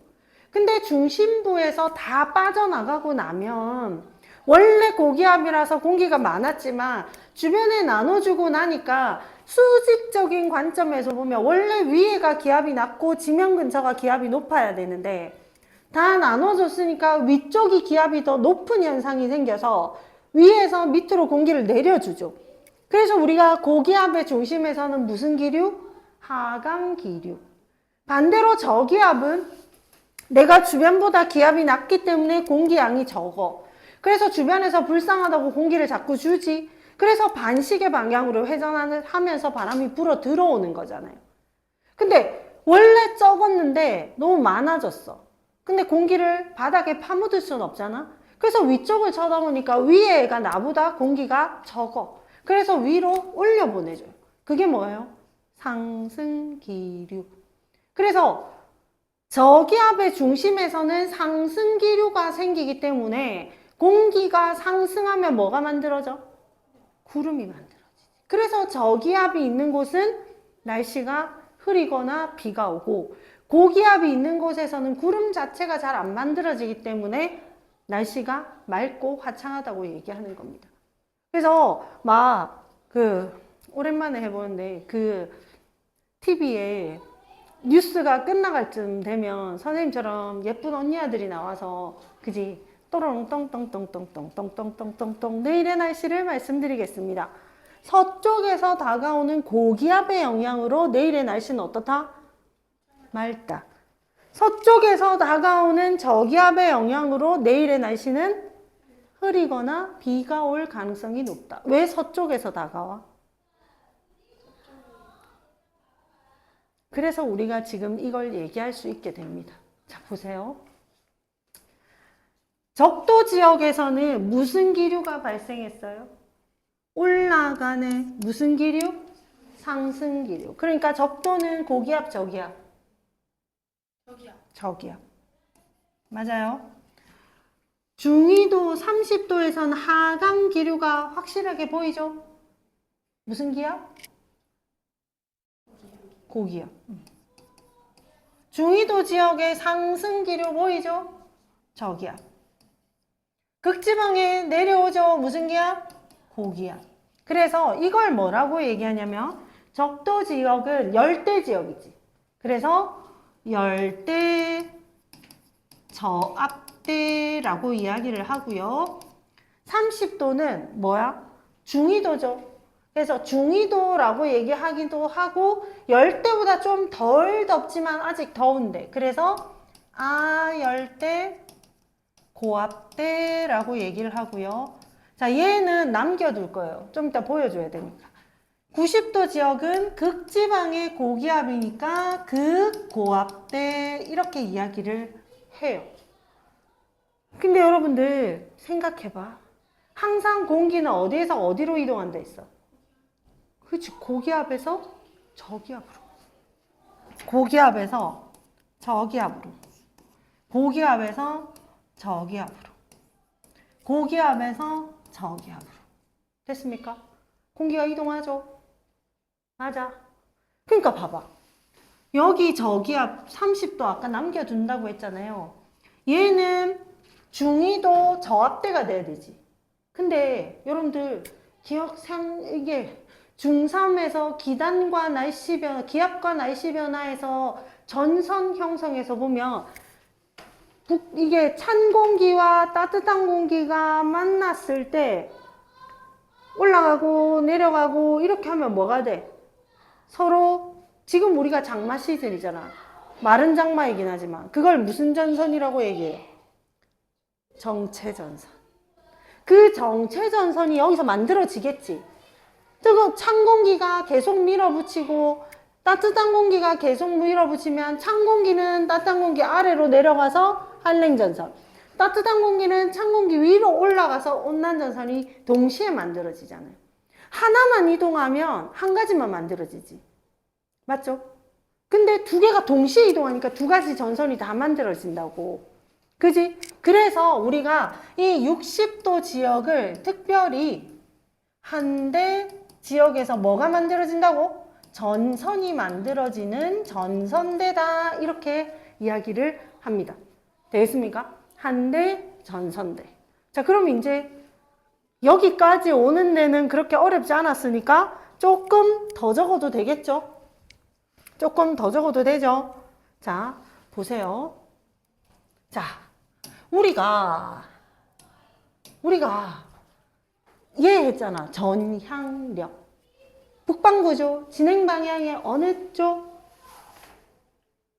근데 중심부에서 다 빠져나가고 나면 원래 고기압이라서 공기가 많았지만 주변에 나눠주고 나니까 수직적인 관점에서 보면 원래 위에가 기압이 낮고 지면 근처가 기압이 높아야 되는데 다 나눠줬으니까 위쪽이 기압이 더 높은 현상이 생겨서 위에서 밑으로 공기를 내려주죠. 그래서 우리가 고기압의 중심에서는 무슨 기류? 하강 기류. 반대로 저기압은 내가 주변보다 기압이 낮기 때문에 공기양이 적어. 그래서 주변에서 불쌍하다고 공기를 자꾸 주지. 그래서 반시계 방향으로 회전하면서 바람이 불어 들어오는 거잖아요. 근데 원래 적었는데 너무 많아졌어. 근데 공기를 바닥에 파묻을 수는 없잖아. 그래서 위쪽을 쳐다보니까 위에 애가 나보다 공기가 적어. 그래서 위로 올려보내줘요. 그게 뭐예요? 상승기류. 그래서 저기압의 중심에서는 상승기류가 생기기 때문에 공기가 상승하면 뭐가 만들어져? 구름이 만들어지지. 그래서 저기압이 있는 곳은 날씨가 흐리거나 비가 오고, 고기압이 있는 곳에서는 구름 자체가 잘 안 만들어지기 때문에 날씨가 맑고 화창하다고 얘기하는 겁니다. 그래서 오랜만에 해보는데 TV에 뉴스가 끝나갈 쯤 되면 선생님처럼 예쁜 언니 아들이 나와서 그지 또롱 똥똥똥똥똥똥똥똥똥똥 내일의 날씨를 말씀드리겠습니다. 서쪽에서 다가오는 고기압의 영향으로 내일의 날씨는 어떻다? 맑다. 서쪽에서 다가오는 저기압의 영향으로 내일의 날씨는 흐리거나 비가 올 가능성이 높다. 왜 서쪽에서 다가와? 그래서 우리가 지금 이걸 얘기할 수 있게 됩니다. 자, 보세요. 적도 지역에서는 무슨 기류가 발생했어요? 올라가는 무슨 기류? 상승 기류. 그러니까 적도는 고기압, 저기압? 저기압. 맞아요. 중위도 30도에선 하강 기류가 확실하게 보이죠? 무슨 기압? 고기압. 중위도 지역의 상승 기류 보이죠? 저기압. 극지방에 내려오죠? 무슨 기압? 고기압. 그래서 이걸 뭐라고 얘기하냐면 적도 지역은 열대 지역이지. 그래서 열대 저압대라고 이야기를 하고요. 30도는 뭐야? 중위도죠. 그래서 중위도라고 얘기하기도 하고 열대보다 좀 덜 덥지만 아직 더운데 그래서 아열대 고압대라고 얘기를 하고요. 자, 얘는 남겨둘 거예요. 좀 이따 보여줘야 되니까. 90도 지역은 극지방의 고기압이니까 극고압대 이렇게 이야기를 해요. 근데 여러분들 생각해봐. 항상 공기는 어디에서 어디로 이동한다 했어? 그렇지. 고기압에서 저기압으로. 고기압에서 저기압으로. 고기압에서 저기압으로. 고기압에서 저기압으로. 됐습니까? 공기가 이동하죠? 맞아. 그러니까 봐봐. 여기 저기압 30도 아까 남겨둔다고 했잖아요. 얘는 중위도 저압대가 돼야 되지. 근데 여러분들 이게 중3에서 기압과 날씨 변화에서 전선 형성에서 보면 이게 찬 공기와 따뜻한 공기가 만났을 때 올라가고 내려가고 이렇게 하면 뭐가 돼? 서로 지금 우리가 장마 시즌이잖아. 마른 장마이긴 하지만 그걸 무슨 전선이라고 얘기해요? 정체전선. 그 정체전선이 여기서 만들어지겠지. 뜨거운 찬 공기가 계속 밀어붙이고 따뜻한 공기가 계속 밀어붙이면 찬 공기는 따뜻한 공기 아래로 내려가서 한랭전선, 따뜻한 공기는 찬 공기 위로 올라가서 온난전선이 동시에 만들어지잖아요. 하나만 이동하면 한 가지만 만들어지지. 맞죠? 근데 두 개가 동시에 이동하니까 두 가지 전선이 다 만들어진다고. 그지? 그래서 우리가 이 60도 지역을 특별히 한대 지역에서 뭐가 만들어진다고? 전선이 만들어지는 전선대다 이렇게 이야기를 합니다. 되겠습니까? 한대, 전선대. 자, 그럼 이제 여기까지 오는 데는 그렇게 어렵지 않았으니까 조금 더 적어도 되겠죠? 조금 더 적어도 되죠? 자, 보세요. 자, 자, 우리가 이해했잖아. 전향력. 북방구죠. 진행 방향의 어느 쪽?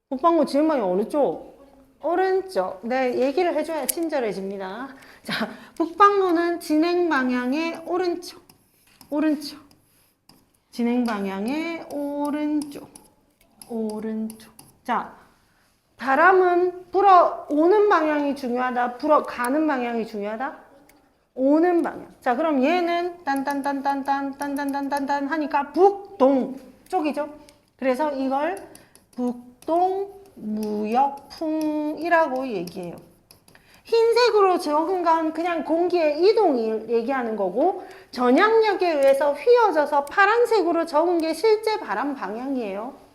북방구 진행 방향 어느 쪽? 오른쪽. 네, 얘기를 해줘야 친절해집니다. 자, 북방구는 진행 방향의 오른쪽. 오른쪽. 진행 방향의 오른쪽. 오른쪽. 자, 바람은 불어오는 방향이 중요하다? 불어가는 방향이 중요하다? 오는 방향. 자, 그럼 얘는 딴딴딴딴딴딴딴딴딴 하니까 북동 쪽이죠. 그래서 이걸 북동 무역풍이라고 얘기해요. 흰색으로 적은 건 그냥 공기의 이동을 얘기하는 거고, 전향력에 의해서 휘어져서 파란색으로 적은 게 실제 바람 방향이에요.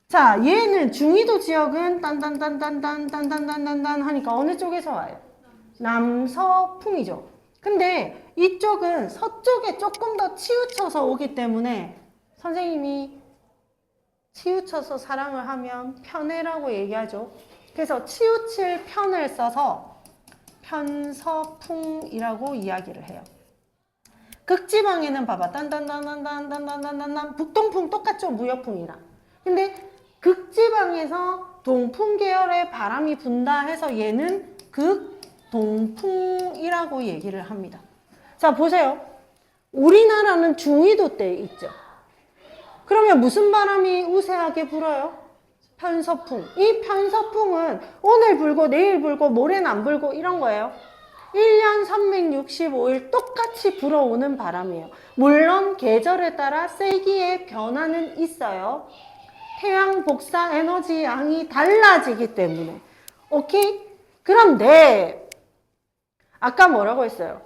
자, 얘는 중위도 지역은 딴딴딴딴딴딴딴딴딴 하니까 어느 쪽에서 와요? 남서풍이죠. 근데 이쪽은 서쪽에 조금 더 치우쳐서 오기 때문에 선생님이 치우쳐서 사랑을 하면 편해라고 얘기하죠. 그래서 치우칠 편을 써서 편서풍이라고 이야기를 해요. 극지방에는 봐봐. 딴딴딴딴딴딴딴딴 북동풍 똑같죠? 무역풍이랑. 근데 극지방에서 동풍 계열의 바람이 분다 해서 얘는 극동풍이라고 얘기를 합니다. 자, 보세요. 우리나라는 중위도대에 있죠. 그러면 무슨 바람이 우세하게 불어요? 편서풍. 이 편서풍은 오늘 불고 내일 불고 모레는 안 불고 이런 거예요. 1년 365일 똑같이 불어오는 바람이에요. 물론 계절에 따라 세기의 변화는 있어요. 태양 복사 에너지 양이 달라지기 때문에. 오케이? 그런데 아까 뭐라고 했어요?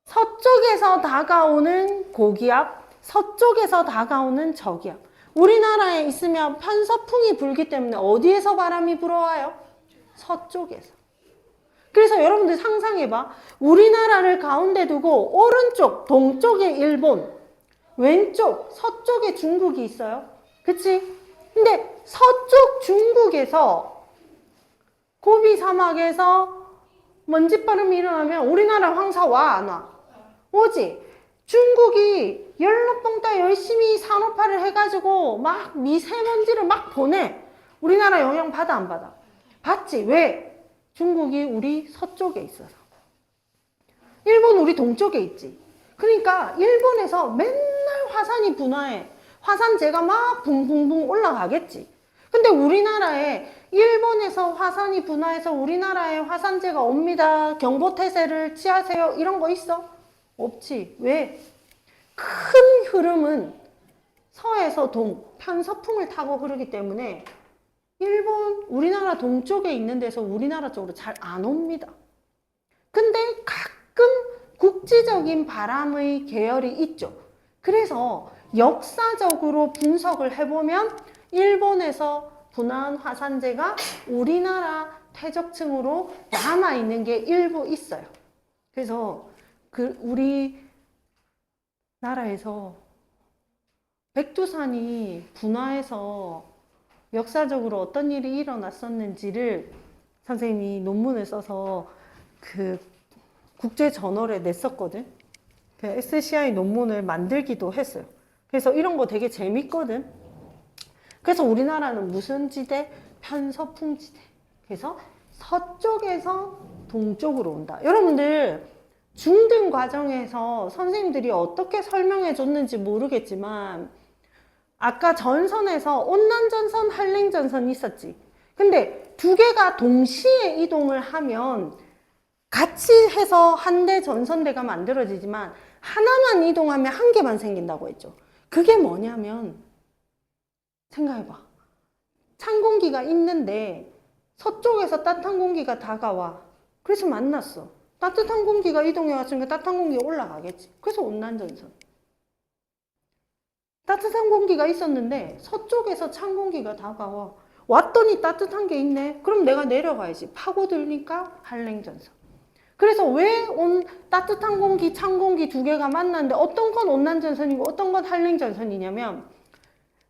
서쪽에서 다가오는 고기압, 서쪽에서 다가오는 저기압. 우리나라에 있으면 편서풍이 불기 때문에 어디에서 바람이 불어와요? 서쪽에서. 그래서 여러분들 상상해봐. 우리나라를 가운데 두고 오른쪽 동쪽에 일본, 왼쪽 서쪽에 중국이 있어요. 그치? 근데 서쪽 중국에서 고비 사막에서 먼지바람이 일어나면 우리나라 황사 와, 안 와? 오지? 중국이 연락봉다 열심히 산업화를 해가지고 막 미세먼지를 막 보내. 우리나라 영향 받아, 안 받아? 받지. 왜? 중국이 우리 서쪽에 있어서. 일본 우리 동쪽에 있지. 그러니까 일본에서 맨날 화산이 분화해. 화산재가 막 붕붕붕 올라가겠지. 근데 우리나라에 일본에서 화산이 분화해서 우리나라에 화산재가 옵니다. 경보태세를 취하세요. 이런 거 있어? 없지. 왜? 큰 흐름은 서에서 동, 편서풍을 타고 흐르기 때문에 일본, 우리나라 동쪽에 있는 데서 우리나라 쪽으로 잘 안 옵니다. 근데 가끔 국지적인 바람의 계열이 있죠. 그래서 역사적으로 분석을 해보면 일본에서 분화한 화산재가 우리나라 퇴적층으로 남아있는 게 일부 있어요. 그래서 우리 나라에서 백두산이 분화해서 역사적으로 어떤 일이 일어났었는지를 선생님이 논문을 써서 그 국제저널에 냈었거든. 그 SCI 논문을 만들기도 했어요. 그래서 이런 거 되게 재밌거든. 그래서 우리나라는 무슨 지대? 편서풍 지대. 그래서 서쪽에서 동쪽으로 온다. 여러분들 중등 과정에서 선생님들이 어떻게 설명해 줬는지 모르겠지만 아까 전선에서 온난전선, 한랭전선이 있었지. 근데 두 개가 동시에 이동을 하면 같이 해서 한 대 전선대가 만들어지지만 하나만 이동하면 한 개만 생긴다고 했죠. 그게 뭐냐면 생각해봐. 찬 공기가 있는데 서쪽에서 따뜻한 공기가 다가와. 그래서 만났어. 따뜻한 공기가 이동해 왔으니까 따뜻한 공기가 올라가겠지. 그래서 온난전선. 따뜻한 공기가 있었는데 서쪽에서 찬 공기가 다가와. 왔더니 따뜻한 게 있네. 그럼 내가 내려가야지. 파고들니까 한랭전선. 그래서 왜 따뜻한 공기, 찬 공기 두 개가 만났는데 어떤 건 온난전선이고 어떤 건 한랭전선이냐면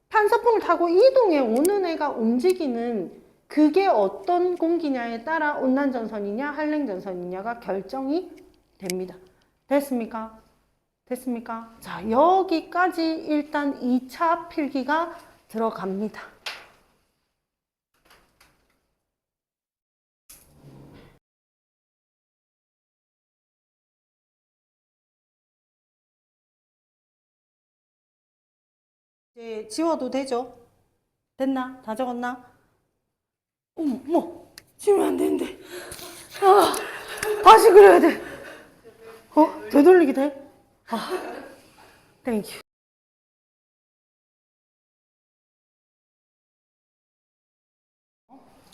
편서풍을 타고 이동해 오는 애가 움직이는 그게 어떤 공기냐에 따라 온난전선이냐 한랭전선이냐가 결정이 됩니다. 됐습니까? 됐습니까? 자, 여기까지 일단 2차 필기가 들어갑니다. 이제 지워도 되죠? 됐나? 다 적었나? 어머, 지우면 안 되는데. 아, 다시 그려야 돼. 되돌리기 돼? 아, 땡큐.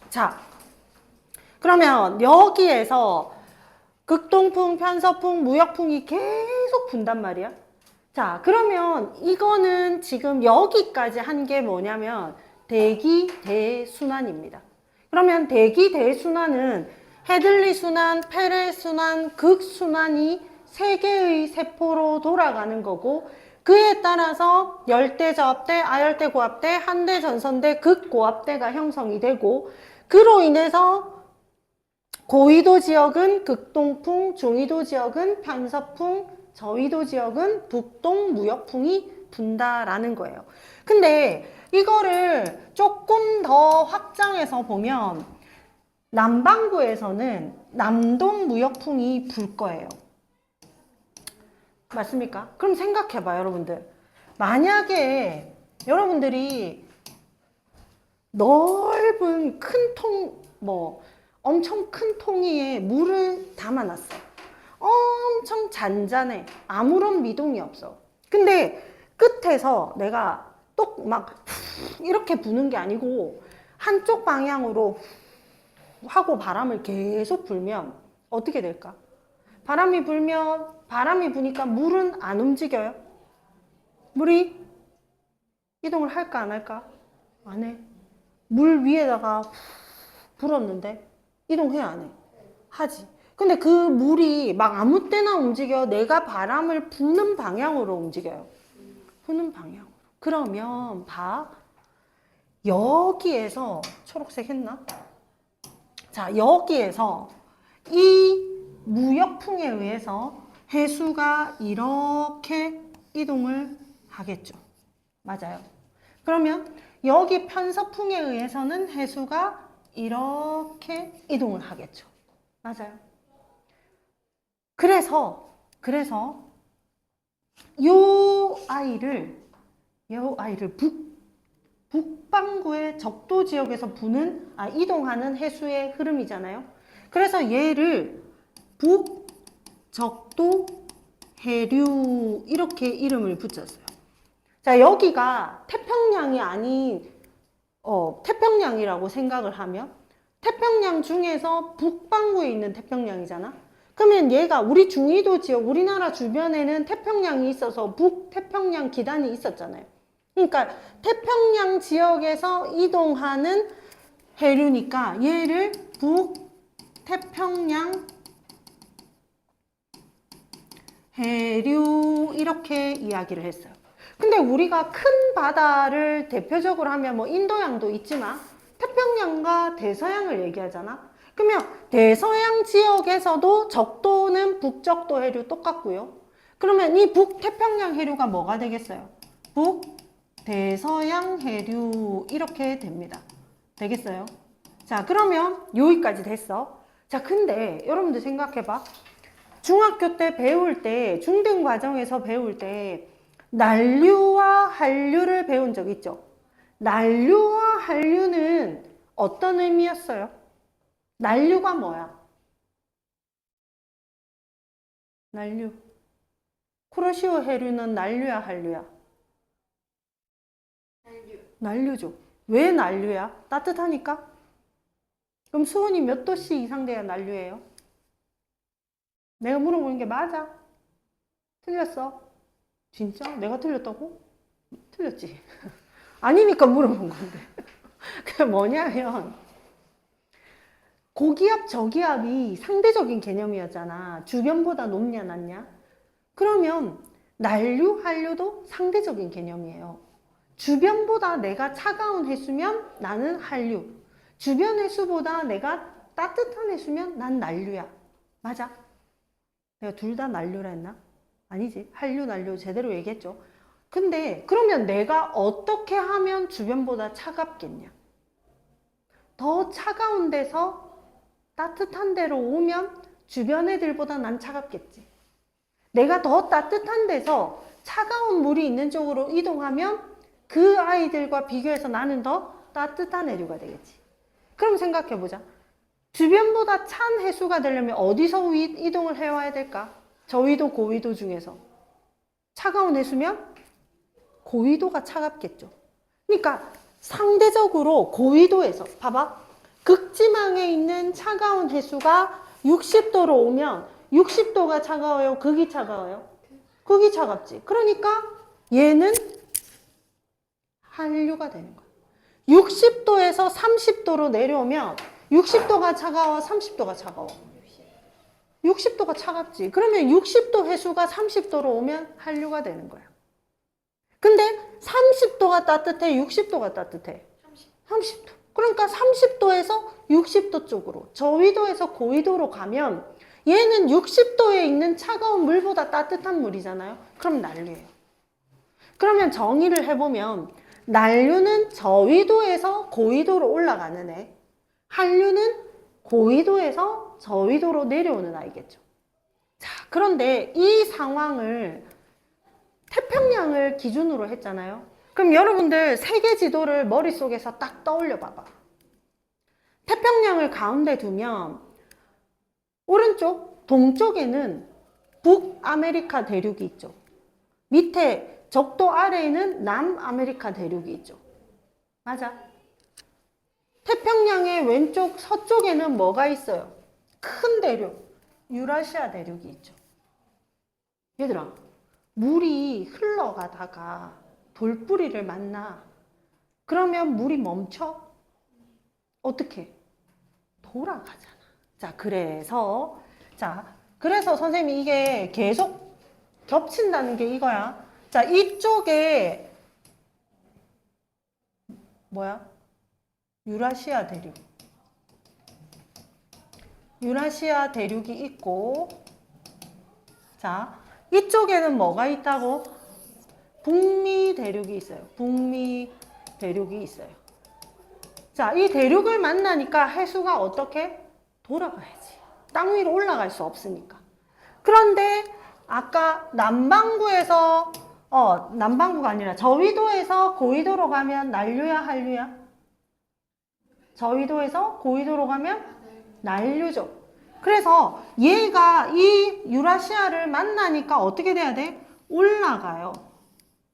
자, 그러면 여기에서 극동풍, 편서풍, 무역풍이 계속 분단 말이야. 자, 그러면 이거는 지금 여기까지 한 게 뭐냐면 대기 대순환입니다. 그러면 대기 대순환은 헤들리 순환, 페레 순환, 극순환이 세 개의 세포로 돌아가는 거고, 그에 따라서 열대 저압대, 아열대 고압대, 한대 전선대, 극고압대가 형성이 되고, 그로 인해서 고위도 지역은 극동풍, 중위도 지역은 편서풍, 저위도 지역은 북동 무역풍이 분다라는 거예요. 근데 이거를 조금 더 확장해서 보면 남반구에서는 남동 무역풍이 불 거예요. 맞습니까? 그럼 생각해봐요, 여러분들. 만약에 여러분들이 넓은 큰 통, 엄청 큰 통이에 물을 담아놨어. 엄청 잔잔해. 아무런 미동이 없어. 근데 끝에서 내가 똑 막 이렇게 부는 게 아니고 한쪽 방향으로 하고 바람을 계속 불면 어떻게 될까? 바람이 부니까 물은 안 움직여요? 물이 이동을 할까 안 할까? 안 해. 물 위에다가 불었는데 이동해 안 해? 하지. 근데 그 물이 막 아무 때나 움직여. 내가 바람을 부는 방향으로 움직여요. 부는 방향으로. 그러면 봐. 여기에서 초록색 했나? 자, 여기에서 이 무역풍에 의해서 해수가 이렇게 이동을 하겠죠. 맞아요. 그러면 여기 편서풍에 의해서는 해수가 이렇게 이동을 하겠죠. 맞아요. 그래서 요 아이를 북반구의 적도 지역에서 이동하는 해수의 흐름이잖아요. 그래서 얘를 북적도 해류 이렇게 이름을 붙였어요. 자, 여기가 태평양이 아닌 태평양이라고 생각을 하면 태평양 중에서 북반구에 있는 태평양이잖아. 그러면 얘가 우리 중위도 지역, 우리나라 주변에는 태평양이 있어서 북태평양 기단이 있었잖아요. 그러니까 태평양 지역에서 이동하는 해류니까 얘를 북태평양 해류 이렇게 이야기를 했어요. 근데 우리가 큰 바다를 대표적으로 하면 뭐 인도양도 있지만 태평양과 대서양을 얘기하잖아. 그러면 대서양 지역에서도 적도는 북적도 해류 똑같고요. 그러면 이 북태평양 해류가 뭐가 되겠어요? 북대서양 해류 이렇게 됩니다. 되겠어요? 자, 그러면 여기까지 됐어. 자, 근데 여러분들 생각해봐. 중학교 때 배울 때, 중등 과정에서 배울 때 난류와 한류를 배운 적 있죠? 난류와 한류는 어떤 의미였어요? 난류가 뭐야? 난류. 쿠로시오 해류는 난류야, 한류야? 난류죠. 왜 난류야? 따뜻하니까? 그럼 수온이 몇 도씨 이상 돼야 난류예요? 내가 물어보는 게 맞아? 틀렸어? 진짜? 내가 틀렸다고? 틀렸지. 아니니까 물어본 건데. 그게 뭐냐면 고기압, 저기압이 상대적인 개념이었잖아. 주변보다 높냐, 낮냐? 그러면 난류, 한류도 상대적인 개념이에요. 주변보다 내가 차가운 해수면 나는 한류. 주변 해수보다 내가 따뜻한 해수면 난 난류야. 맞아? 내가 둘 다 난류라 했나? 아니지. 한류, 난류 제대로 얘기했죠. 근데 그러면 내가 어떻게 하면 주변보다 차갑겠냐? 더 차가운 데서 따뜻한 데로 오면 주변 애들보다 난 차갑겠지. 내가 더 따뜻한 데서 차가운 물이 있는 쪽으로 이동하면 그 아이들과 비교해서 나는 더 따뜻한 애류가 되겠지. 그럼 생각해보자. 주변보다 찬 해수가 되려면 어디서 이동을 해와야 될까? 저위도, 고위도 중에서. 차가운 해수면 고위도가 차갑겠죠. 그러니까 상대적으로 고위도에서, 봐봐. 극지방에 있는 차가운 해수가 60도로 오면 60도가 차가워요? 극이 차가워요? 극이 차갑지. 그러니까 얘는 한류가 되는 거야. 60도에서 30도로 내려오면 60도가 차가워, 30도가 차가워. 60도가 차갑지. 그러면 60도 해수가 30도로 오면 한류가 되는 거야. 근데 30도가 따뜻해, 60도가 따뜻해? 30도. 그러니까 30도에서 60도 쪽으로, 저위도에서 고위도로 가면 얘는 60도에 있는 차가운 물보다 따뜻한 물이잖아요. 그럼 난류예요. 그러면 정의를 해보면 난류는 저위도에서 고위도로 올라가는 애, 한류는 고위도에서 저위도로 내려오는 아이겠죠. 자, 그런데 이 상황을 태평양을 기준으로 했잖아요. 그럼 여러분들 세계 지도를 머릿속에서 딱 떠올려 봐봐. 태평양을 가운데 두면 오른쪽 동쪽에는 북아메리카 대륙이 있죠. 밑에 적도 아래에는 남아메리카 대륙이 있죠. 맞아. 태평양의 왼쪽 서쪽에는 뭐가 있어요? 큰 대륙, 유라시아 대륙이 있죠. 얘들아, 물이 흘러가다가 돌뿌리를 만나. 그러면 물이 멈춰? 어떻게? 돌아가잖아. 자, 그래서 선생님이 이게 계속 겹친다는 게 이거야. 자, 이쪽에 뭐야? 유라시아 대륙. 유라시아 대륙이 있고, 자, 이쪽에는 뭐가 있다고? 북미 대륙이 있어요. 북미 대륙이 있어요. 자, 이 대륙을 만나니까 해수가 어떻게? 돌아가야지. 땅 위로 올라갈 수 없으니까. 그런데 아까 남반구에서 남반구가 아니라 저위도에서 고위도로 가면 난류야, 한류야? 저위도에서 고위도로 가면 난류죠. 그래서 얘가 이 유라시아를 만나니까 어떻게 돼야 돼? 올라가요.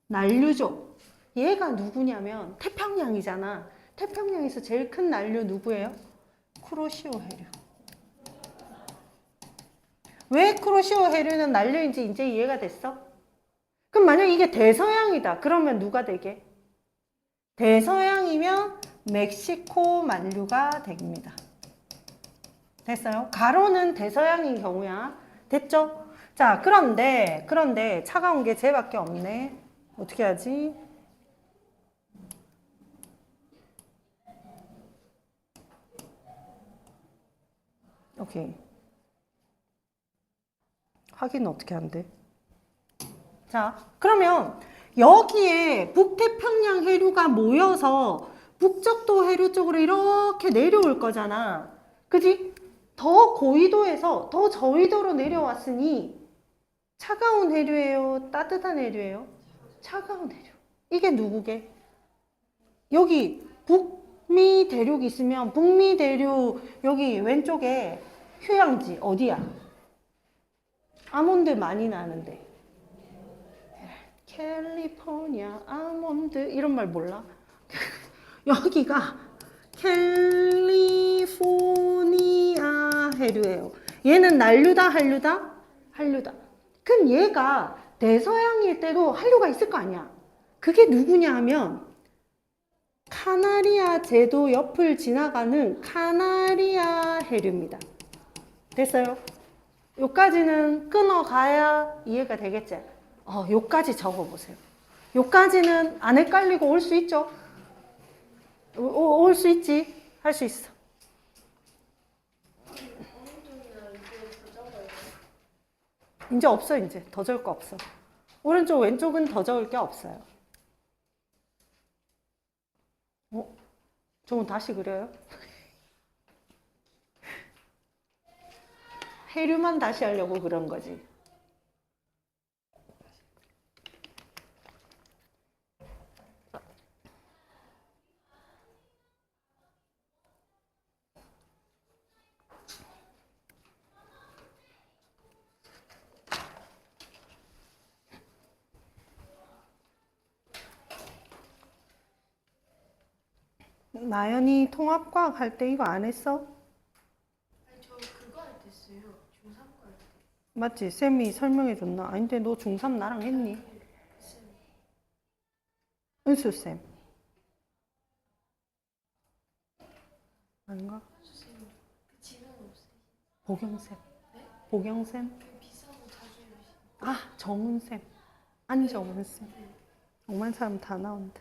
난류죠. 얘가 누구냐면 태평양이잖아. 태평양에서 제일 큰 난류 누구예요? 쿠로시오 해류. 왜 쿠로시오 해류는 난류인지 이제 이해가 됐어? 그럼 만약 이게 대서양이다. 그러면 누가 되게? 대서양이면 멕시코 만류가 됩니다. 됐어요? 가로는 대서양인 경우야. 됐죠? 자, 그런데 차가운 게 쟤밖에 없네. 어떻게 하지? 오케이. 확인 어떻게 한대? 자, 그러면 여기에 북태평양 해류가 모여서 북적도 해류 쪽으로 이렇게 내려올 거잖아. 그지? 더 고위도에서 더 저위도로 내려왔으니 차가운 해류예요? 따뜻한 해류예요? 차가운 해류. 이게 누구게? 여기 북미 대륙 있으면 북미 대륙 여기 왼쪽에 휴양지 어디야? 아몬드 많이 나는데. 캘리포니아 아몬드 이런 말 몰라? 여기가 캘리포니아 해류예요. 얘는 난류다, 한류다? 한류다. 그럼 얘가 대서양일 때도 한류가 있을 거 아니야. 그게 누구냐 하면 카나리아 제도 옆을 지나가는 카나리아 해류입니다. 됐어요? 요까지는 끊어가야 이해가 되겠지? 요까지 적어보세요. 요까지는 안 헷갈리고 올 수 있죠? 올 수 있지? 할 수 있어. 이제 없어, 이제. 더 적을 거 없어. 오른쪽, 왼쪽은 더 적을 게 없어요. 저건 다시 그려요? 해류만 다시 하려고 그런 거지. 나연이 통합과학 할 때 이거 안 했어? 아니 저 그거 할 때 했어요. 중3 거 할 때. 맞지? 쌤이 설명해 줬나? 아닌데 너 중3 나랑 했니? 쌤. 은수쌤. 아닌가? 선생님 그 지명 없어요. 보경쌤. 네? 보경쌤. 그 비싼 거 자주 해주시. 아, 정은쌤. 안정은쌤. 네. 정말 사람 다 나온다.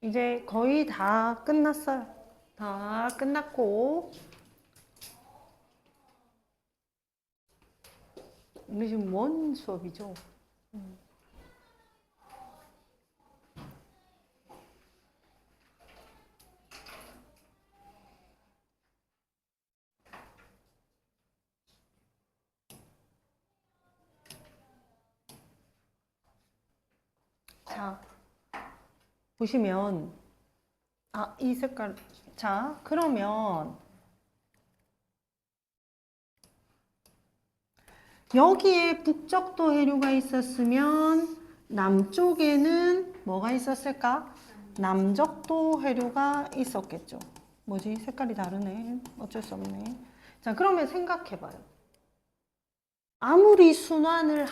이제 거의 다 끝났어요. 다 끝났고. 우리 지금 뭔 수업이죠? 자, 보시면, 아, 이 색깔. 자, 그러면, 여기에 북적도 해류가 있었으면, 남쪽에는 뭐가 있었을까? 남적도 해류가 있었겠죠. 뭐지? 색깔이 다르네. 어쩔 수 없네. 자, 그러면 생각해봐요. 아무리 순환을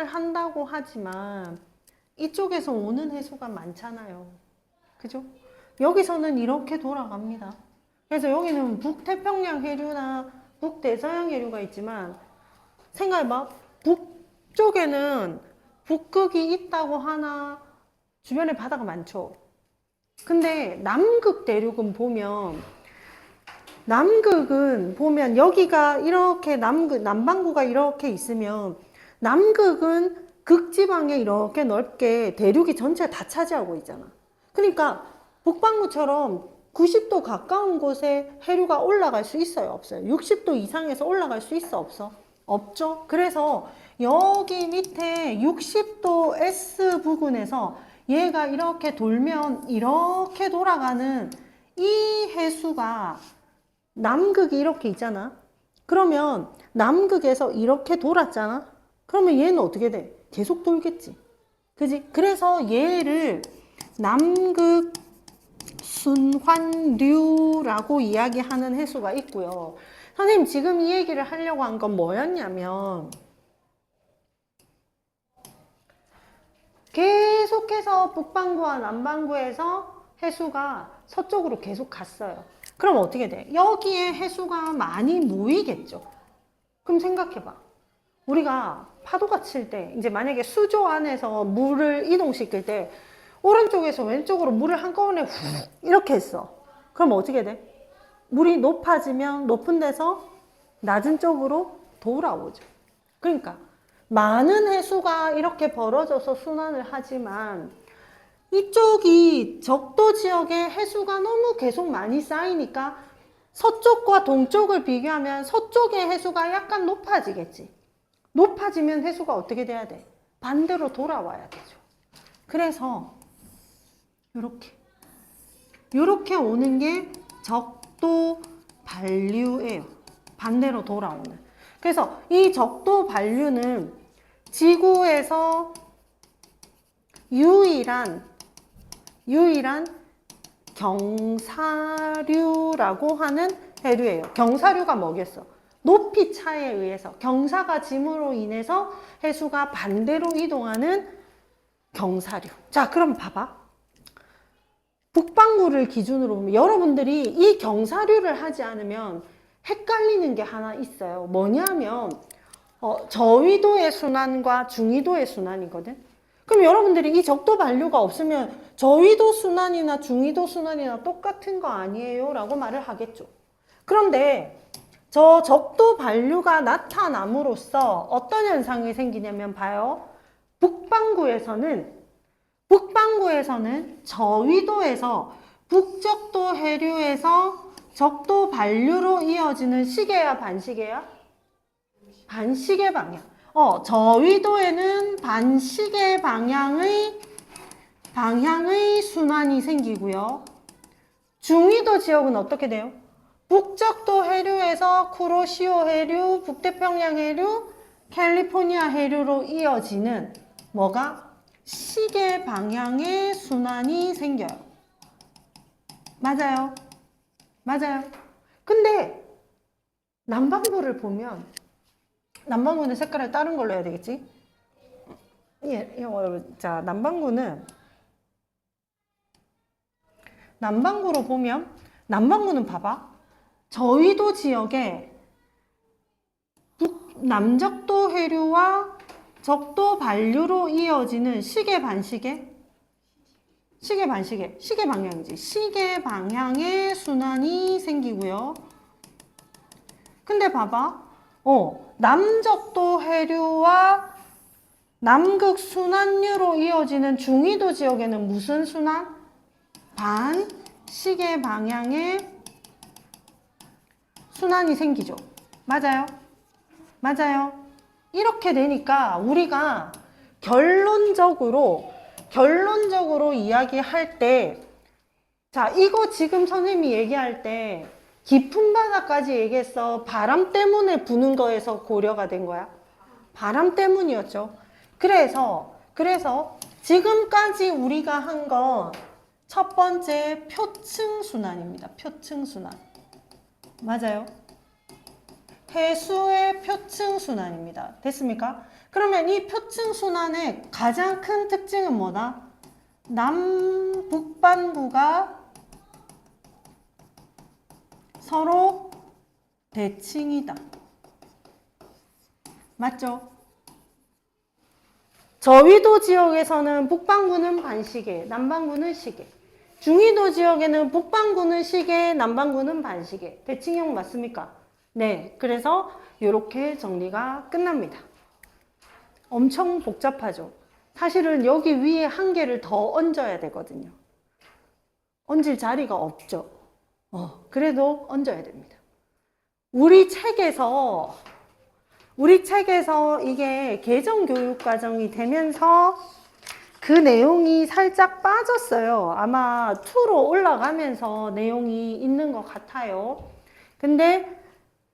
한다고 하지만, 이쪽에서 오는 해수가 많잖아요. 그죠? 여기서는 이렇게 돌아갑니다. 그래서 여기는 북태평양 해류나 북대서양 해류가 있지만, 생각해봐. 북쪽에는 북극이 있다고 하나, 주변에 바다가 많죠. 근데 남극 대륙은 보면 남극은 보면 여기가 이렇게 남반구가 이렇게 있으면 남극은 극지방에 이렇게 넓게 대륙이 전체 다 차지하고 있잖아. 그러니까 북반구처럼 90도 가까운 곳에 해류가 올라갈 수 있어요, 없어요? 60도 이상에서 올라갈 수 있어, 없어? 없죠. 그래서 여기 밑에 60도 S 부근에서 얘가 이렇게 돌면 이렇게 돌아가는 이 해수가 남극이 이렇게 있잖아. 그러면 남극에서 이렇게 돌았잖아. 그러면 얘는 어떻게 돼? 계속 돌겠지. 그지? 그래서 얘를 남극 순환류라고 이야기하는 해수가 있고요. 선생님 지금 이 얘기를 하려고 한 건 뭐였냐면 계속해서 북반구와 남반구에서 해수가 서쪽으로 계속 갔어요. 그럼 어떻게 돼? 여기에 해수가 많이 모이겠죠. 그럼 생각해봐. 우리가 파도가 칠 때 이제 만약에 수조 안에서 물을 이동시킬 때 오른쪽에서 왼쪽으로 물을 한꺼번에 훅 이렇게 했어. 그럼 어떻게 돼? 물이 높아지면 높은 데서 낮은 쪽으로 돌아오죠. 그러니까 많은 해수가 이렇게 벌어져서 순환을 하지만 이쪽이 적도 지역에 해수가 너무 계속 많이 쌓이니까 서쪽과 동쪽을 비교하면 서쪽의 해수가 약간 높아지겠지. 높아지면 해수가 어떻게 돼야 돼? 반대로 돌아와야 되죠. 그래서 요렇게 오는 게 적도 반류예요. 반대로 돌아오는. 그래서 이 적도 반류는 지구에서 유일한 경사류라고 하는 해류예요. 경사류가 뭐겠어? 높이 차에 의해서 경사가 짐으로 인해서 해수가 반대로 이동하는 경사류. 자, 그럼 봐봐. 북반구를 기준으로 보면 여러분들이 이 경사류를 하지 않으면 헷갈리는 게 하나 있어요. 뭐냐면 저위도의 순환과 중위도의 순환이거든. 그럼 여러분들이 이 적도 반류가 없으면 저위도 순환이나 중위도 순환이나 똑같은 거 아니에요? 라고 말을 하겠죠. 그런데 저 적도 반류가 나타남으로써 어떤 현상이 생기냐면 봐요. 북반구에서는 저위도에서 북적도 해류에서 적도 반류로 이어지는 시계야, 반시계야? 반시계 방향. 저위도에는 반시계 방향의 순환이 생기고요. 중위도 지역은 어떻게 돼요? 북적도 해류에서 쿠로시오 해류, 북태평양 해류, 캘리포니아 해류로 이어지는 뭐가? 시계 방향의 순환이 생겨요. 맞아요. 맞아요. 근데 남반구를 보면 남반구는 색깔을 다른 걸로 해야 되겠지? 예, 자, 남반구로 보면 남반구는 봐봐. 저위도 지역에 남적도 해류와 적도 반류로 이어지는 시계 반시계? 시계 방향이지. 시계 방향의 순환이 생기고요. 근데 봐봐. 남적도 해류와 남극 순환류로 이어지는 중위도 지역에는 무슨 순환? 반시계 방향의 순환이 생기죠. 맞아요? 맞아요. 이렇게 되니까 우리가 결론적으로 이야기할 때, 자, 이거 지금 선생님이 얘기할 때 깊은 바다까지 얘기했어? 바람 때문에 부는 거에서 고려가 된 거야? 바람 때문이었죠. 그래서 지금까지 우리가 한 건 첫 번째 표층순환입니다. 표층순환. 맞아요? 해수의 표층순환입니다. 됐습니까? 그러면 이 표층순환의 가장 큰 특징은 뭐다? 남북반구가 서로 대칭이다. 맞죠? 저위도 지역에서는 북반구는 반시계, 남반구는 시계. 중위도 지역에는 북반구는 시계, 남반구는 반시계. 대칭형 맞습니까? 네. 그래서 이렇게 정리가 끝납니다. 엄청 복잡하죠. 사실은 여기 위에 한 개를 더 얹어야 되거든요. 얹을 자리가 없죠. 그래도 얹어야 됩니다. 우리 책에서 이게 개정교육과정이 되면서 그 내용이 살짝 빠졌어요. 아마 2로 올라가면서 내용이 있는 것 같아요. 근데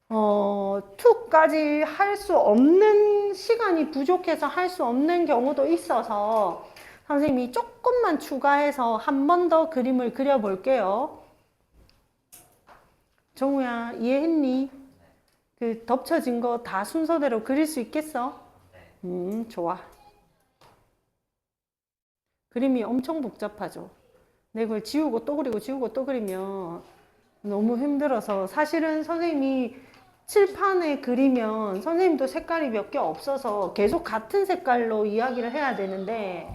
2까지 할 수 없는, 시간이 부족해서 할 수 없는 경우도 있어서 선생님이 조금만 추가해서 한 번 더 그림을 그려볼게요. 정우야, 이해했니? 그 덮쳐진 거 다 순서대로 그릴 수 있겠어? 좋아. 그림이 엄청 복잡하죠. 근데 그걸 지우고 또 그리고 지우고 또 그리면 너무 힘들어서, 사실은 선생님이 칠판에 그리면 선생님도 색깔이 몇 개 없어서 계속 같은 색깔로 이야기를 해야 되는데,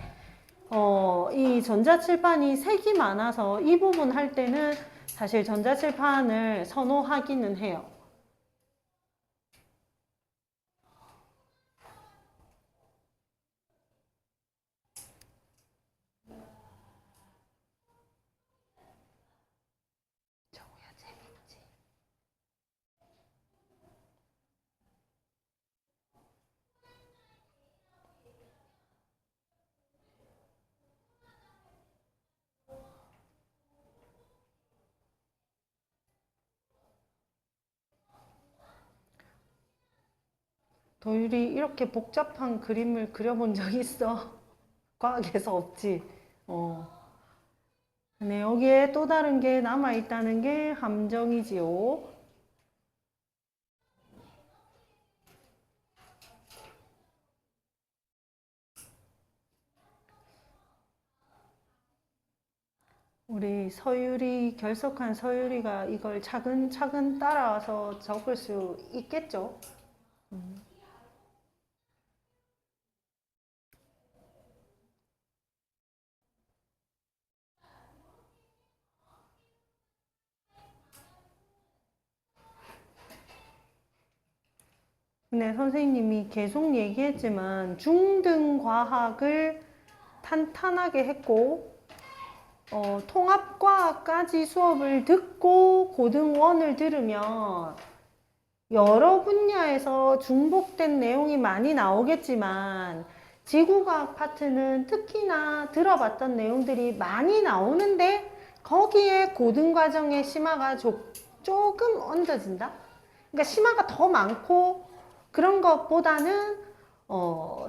이 전자칠판이 색이 많아서 이 부분 할 때는 사실 전자칠판을 선호하기는 해요. 도율이 이렇게 복잡한 그림을 그려본 적 있어? 과학에서 없지. 근데 여기에 또 다른 게 남아있다는 게 함정이지요. 우리 서율이, 결석한 서율이가 이걸 차근차근 따라와서 적을 수 있겠죠? 근데 선생님이 계속 얘기했지만 중등과학을 탄탄하게 했고, 통합과학까지 수업을 듣고 고등1을 들으면 여러 분야에서 중복된 내용이 많이 나오겠지만 지구과학 파트는 특히나 들어봤던 내용들이 많이 나오는데 거기에 고등과정의 심화가 조금 얹어진다? 그러니까 심화가 더 많고, 그런 것보다는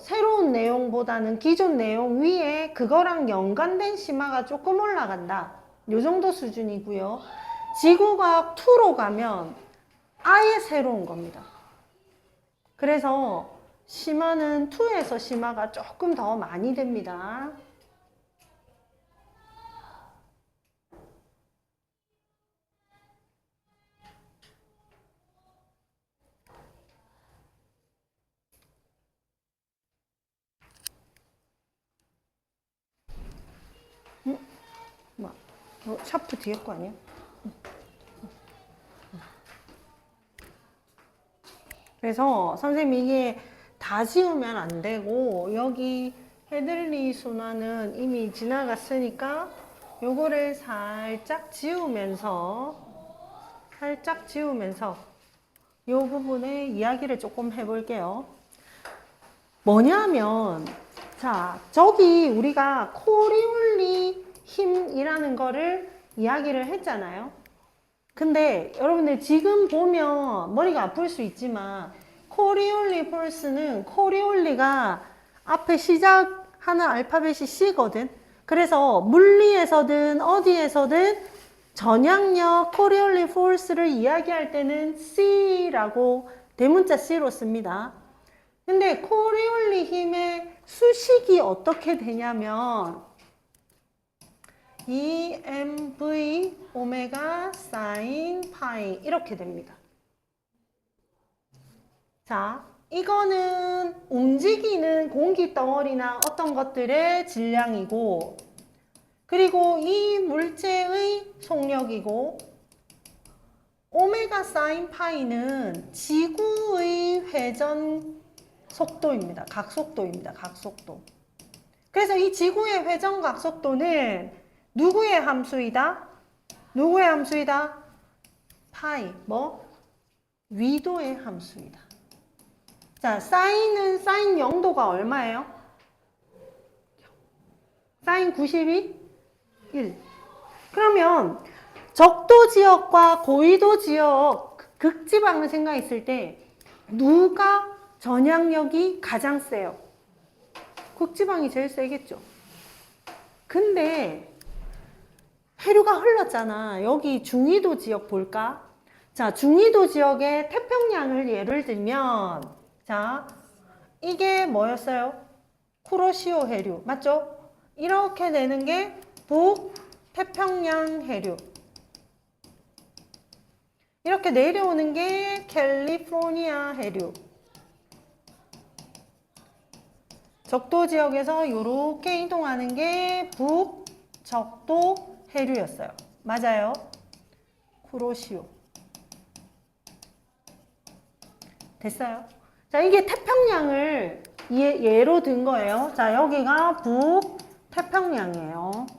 새로운 내용보다는 기존 내용 위에 그거랑 연관된 심화가 조금 올라간다. 요 정도 수준이고요. 지구과학 2로 가면 아예 새로운 겁니다. 그래서 심화는 2에서 심화가 조금 더 많이 됩니다. 샤프 뒤에 거 아니야? 그래서 선생님 이게 다 지우면 안 되고, 여기 헤들리 순환은 이미 지나갔으니까 요거를 살짝 지우면서 요 부분에 이야기를 조금 해볼게요. 뭐냐면, 자, 저기 우리가 코리올리 힘이라는 거를 이야기를 했잖아요. 근데 여러분들 지금 보면 머리가 아플 수 있지만, 코리올리 폴스는 코리올리가 앞에 시작하는 알파벳이 C거든. 그래서 물리에서든 어디에서든 전향력 코리올리 폴스를 이야기할 때는 C라고 대문자 C로 씁니다. 근데 코리올리 힘의 수식이 어떻게 되냐면 EMV 오메가 사인 파이 이렇게 됩니다. 자, 이거는 움직이는 공기 덩어리나 어떤 것들의 질량이고, 그리고 이 물체의 속력이고 오메가 사인 파이는 지구의 회전 속도입니다. 각속도입니다. 각속도. 그래서 이 지구의 회전 각속도는 누구의 함수이다? 누구의 함수이다? 파이. 뭐? 위도의 함수이다. 자, 사인 0도가 얼마예요? 사인 92? 1. 그러면 적도 지역과 고위도 지역, 극지방을 생각했을 때 누가 전향력이 가장 세요? 극지방이 제일 세겠죠. 근데 해류가 흘렀잖아. 여기 중위도 지역 볼까? 자, 중위도 지역의 태평양을 예를 들면 자, 이게 뭐였어요? 쿠로시오 해류. 맞죠? 이렇게 되는 게 북태평양 해류. 이렇게 내려오는 게 캘리포니아 해류. 적도 지역에서 이렇게 이동하는 게 북적도 해류였어요. 맞아요? 쿠로시오. 됐어요? 자, 이게 태평양을 예로 든 거예요. 자, 여기가 북태평양이에요.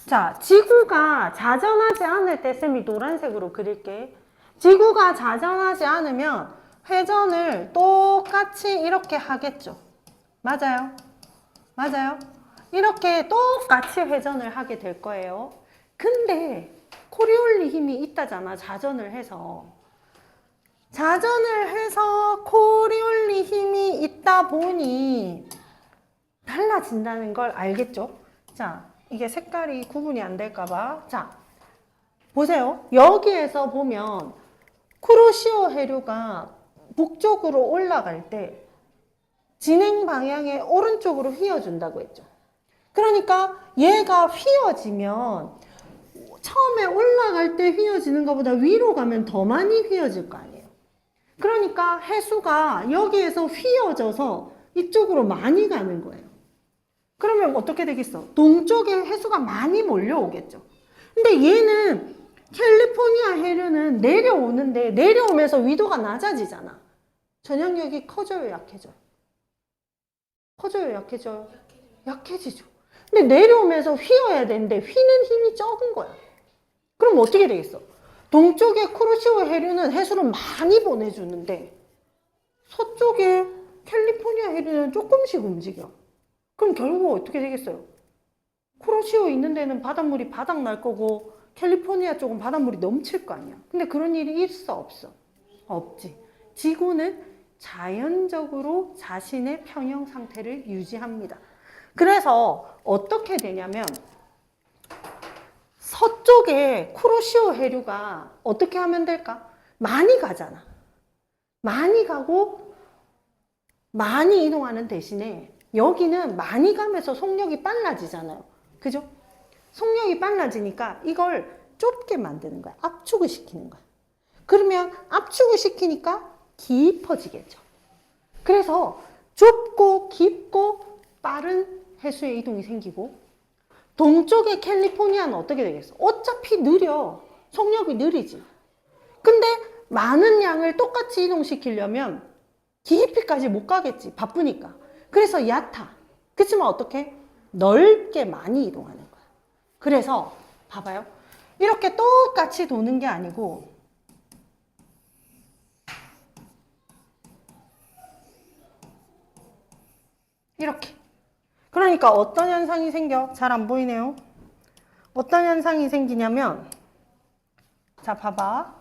자, 지구가 자전하지 않을 때 쌤이 노란색으로 그릴게. 지구가 자전하지 않으면 회전을 똑같이 이렇게 하겠죠. 맞아요? 맞아요? 이렇게 똑같이 회전을 하게 될 거예요. 근데 코리올리 힘이 있다잖아. 자전을 해서. 자전을 해서 코리올리 힘이 있다 보니 달라진다는 걸 알겠죠? 자, 이게 색깔이 구분이 안 될까봐. 자, 보세요. 여기에서 보면 쿠로시오 해류가 북쪽으로 올라갈 때 진행 방향의 오른쪽으로 휘어준다고 했죠. 그러니까 얘가 휘어지면 처음에 올라갈 때 휘어지는 것보다 위로 가면 더 많이 휘어질 거 아니에요. 그러니까 해수가 여기에서 휘어져서 이쪽으로 많이 가는 거예요. 그러면 어떻게 되겠어? 동쪽에 해수가 많이 몰려오겠죠. 근데 얘는 캘리포니아 해류는 내려오는데 내려오면서 위도가 낮아지잖아. 전향력이 커져요, 약해져요? 커져요, 약해져요? 약해지죠. 근데 내려오면서 휘어야 되는데 휘는 힘이 적은 거야. 그럼 어떻게 되겠어? 동쪽의 쿠로시오 해류는 해수를 많이 보내주는데 서쪽의 캘리포니아 해류는 조금씩 움직여. 그럼 결국 어떻게 되겠어요? 쿠로시오 있는 데는 바닷물이 바닥 날 거고 캘리포니아 쪽은 바닷물이 넘칠 거 아니야. 근데 그런 일이 있어, 없어? 없지. 지구는 자연적으로 자신의 평형 상태를 유지합니다. 그래서 어떻게 되냐면 서쪽에 쿠로시오 해류가 어떻게 하면 될까? 많이 가잖아. 많이 가고 많이 이동하는 대신에 여기는 많이 가면서 속력이 빨라지잖아요. 그죠? 속력이 빨라지니까 이걸 좁게 만드는 거야. 압축을 시키는 거야. 그러면 압축을 시키니까 깊어지겠죠. 그래서 좁고 깊고 빠른 해수의 이동이 생기고 동쪽의 캘리포니아는 어떻게 되겠어? 어차피 느려. 속력이 느리지. 근데 많은 양을 똑같이 이동시키려면 깊이까지 못 가겠지. 바쁘니까. 그래서 얕아. 그렇지만 어떻게? 넓게 많이 이동하는 거야. 그래서 봐봐요. 이렇게 똑같이 도는 게 아니고 이렇게. 그러니까 어떤 현상이 생겨? 잘 안 보이네요. 어떤 현상이 생기냐면 자, 봐봐.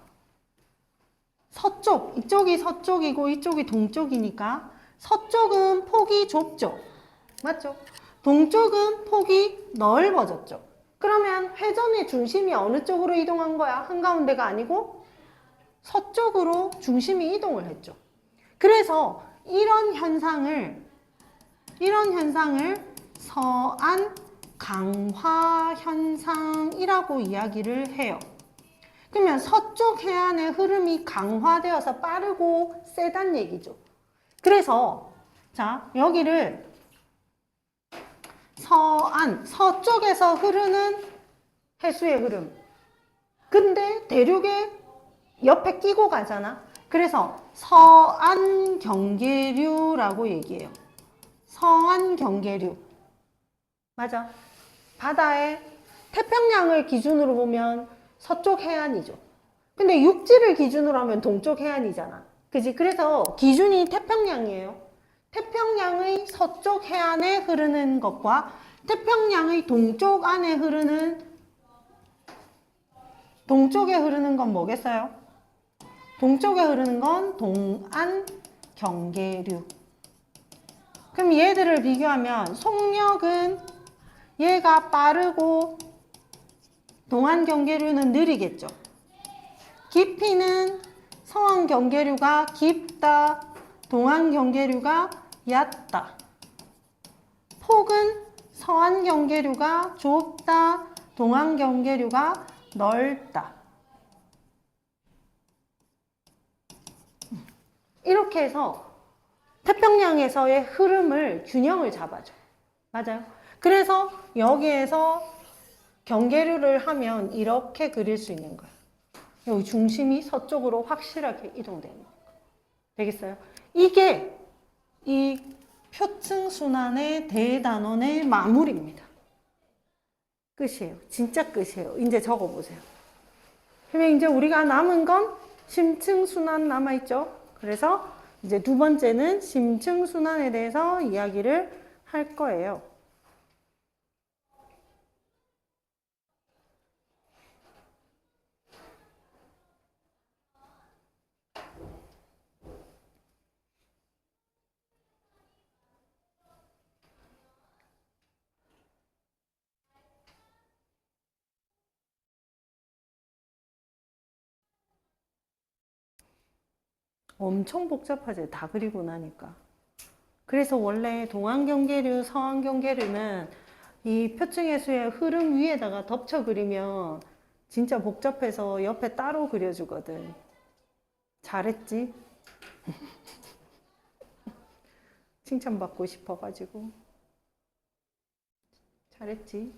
서쪽, 이쪽이 서쪽이고 이쪽이 동쪽이니까 서쪽은 폭이 좁죠. 맞죠? 동쪽은 폭이 넓어졌죠. 그러면 회전의 중심이 어느 쪽으로 이동한 거야? 한가운데가 아니고 서쪽으로 중심이 이동을 했죠. 그래서 이런 현상을 서안 강화 현상이라고 이야기를 해요. 그러면 서쪽 해안의 흐름이 강화되어서 빠르고 세단 얘기죠. 그래서 자, 여기를 서쪽에서 흐르는 해수의 흐름. 근데 대륙에 옆에 끼고 가잖아. 그래서 서안 경계류라고 얘기해요. 서안 경계류. 맞아. 바다에 태평양을 기준으로 보면 서쪽 해안이죠. 근데 육지를 기준으로 하면 동쪽 해안이잖아. 그지? 그래서 기준이 태평양이에요. 태평양의 서쪽 해안에 흐르는 것과 태평양의 동쪽 안에 흐르는 동쪽에 흐르는 건 뭐겠어요? 동쪽에 흐르는 건 동안 경계류. 그럼 얘들을 비교하면 속력은 얘가 빠르고 동안 경계류는 느리겠죠. 깊이는 서안 경계류가 깊다, 동안 경계류가 얕다. 폭은 서안 경계류가 좁다, 동안 경계류가 넓다. 이렇게 해서 태평양에서의 흐름을 균형을 잡아줘. 맞아요. 그래서 여기에서 경계류를 하면 이렇게 그릴 수 있는 거예요. 여기 중심이 서쪽으로 확실하게 이동되는 거예요. 되겠어요? 이게 이 표층순환의 대단원의 마무리입니다. 끝이에요. 진짜 끝이에요. 이제 적어보세요. 그러면 이제 우리가 남은 건 심층순환 남아있죠? 그래서 이제 두 번째는 심층순환에 대해서 이야기를 할 거예요. 엄청 복잡하지, 다 그리고 나니까. 그래서 원래 동안경계류, 서안경계류는 이 표층해수의 흐름 위에다가 덮쳐 그리면 진짜 복잡해서 옆에 따로 그려주거든. 잘했지? 칭찬받고 싶어가지고. 잘했지?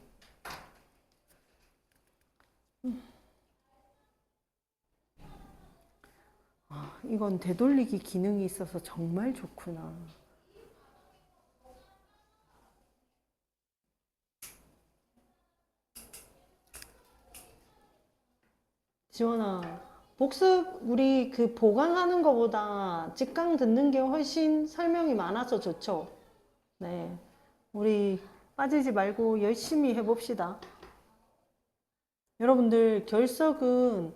아, 이건 되돌리기 기능이 있어서 정말 좋구나. 지원아, 복습 우리 그 보강하는 것보다 직강 듣는 게 훨씬 설명이 많아서 좋죠? 네. 우리 빠지지 말고 열심히 해봅시다. 여러분들 결석은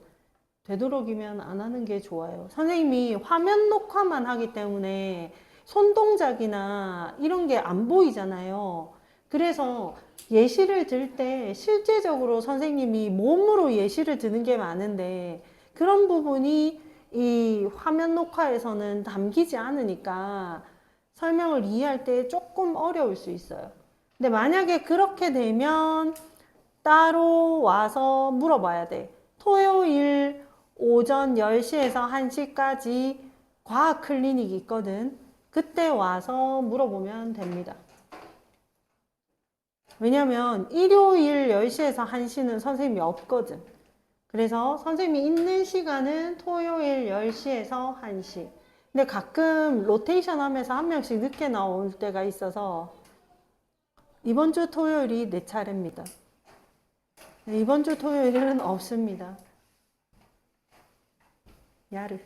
되도록이면 안 하는 게 좋아요. 선생님이 화면 녹화만 하기 때문에 손동작이나 이런 게 안 보이잖아요. 그래서 예시를 들 때 실제적으로 선생님이 몸으로 예시를 드는 게 많은데 그런 부분이 이 화면 녹화에서는 담기지 않으니까 설명을 이해할 때 조금 어려울 수 있어요. 근데 만약에 그렇게 되면 따로 와서 물어봐야 돼. 토요일 오전 10시에서 1시까지 과학 클리닉이 있거든. 그때 와서 물어보면 됩니다. 왜냐면 일요일 10시에서 1시는 선생님이 없거든. 그래서 선생님이 있는 시간은 토요일 10시에서 1시. 근데 가끔 로테이션 하면서 한 명씩 늦게 나올 때가 있어서 이번 주 토요일이 내 차례입니다. 이번 주 토요일은 없습니다. 야르.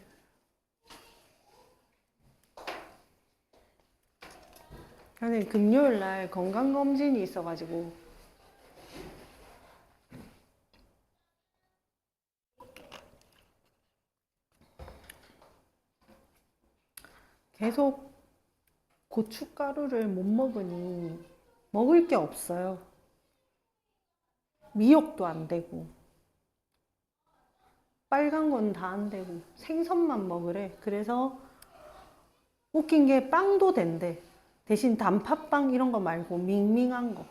선생님 금요일 날 건강검진이 있어가지고 계속 고춧가루를 못 먹으니 먹을 게 없어요. 미역도 안 되고 빨간 건 다 안 되고 생선만 먹으래. 그래서 웃긴 게 빵도 된대. 대신 단팥빵 이런 거 말고 밍밍한 거.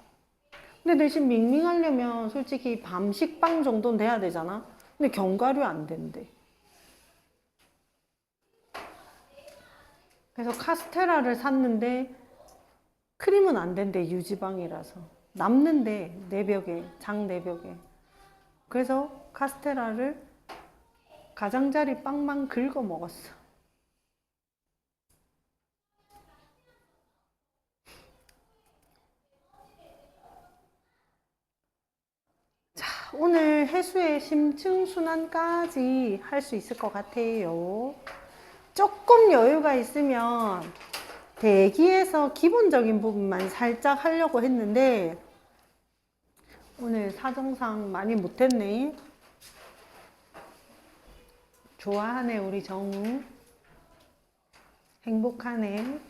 근데 대신 밍밍하려면 솔직히 밤식빵 정도는 돼야 되잖아. 근데 견과류 안 된대. 그래서 카스테라를 샀는데 크림은 안 된대, 유지방이라서. 남는데, 내벽에, 장 내벽에. 그래서 카스테라를 가장자리 빵만 긁어 먹었어. 자, 오늘 해수의 심층순환까지 할 수 있을 것 같아요. 조금 여유가 있으면 대기에서 기본적인 부분만 살짝 하려고 했는데 오늘 사정상 많이 못했네. 좋아하네, 우리 정우. 행복하네.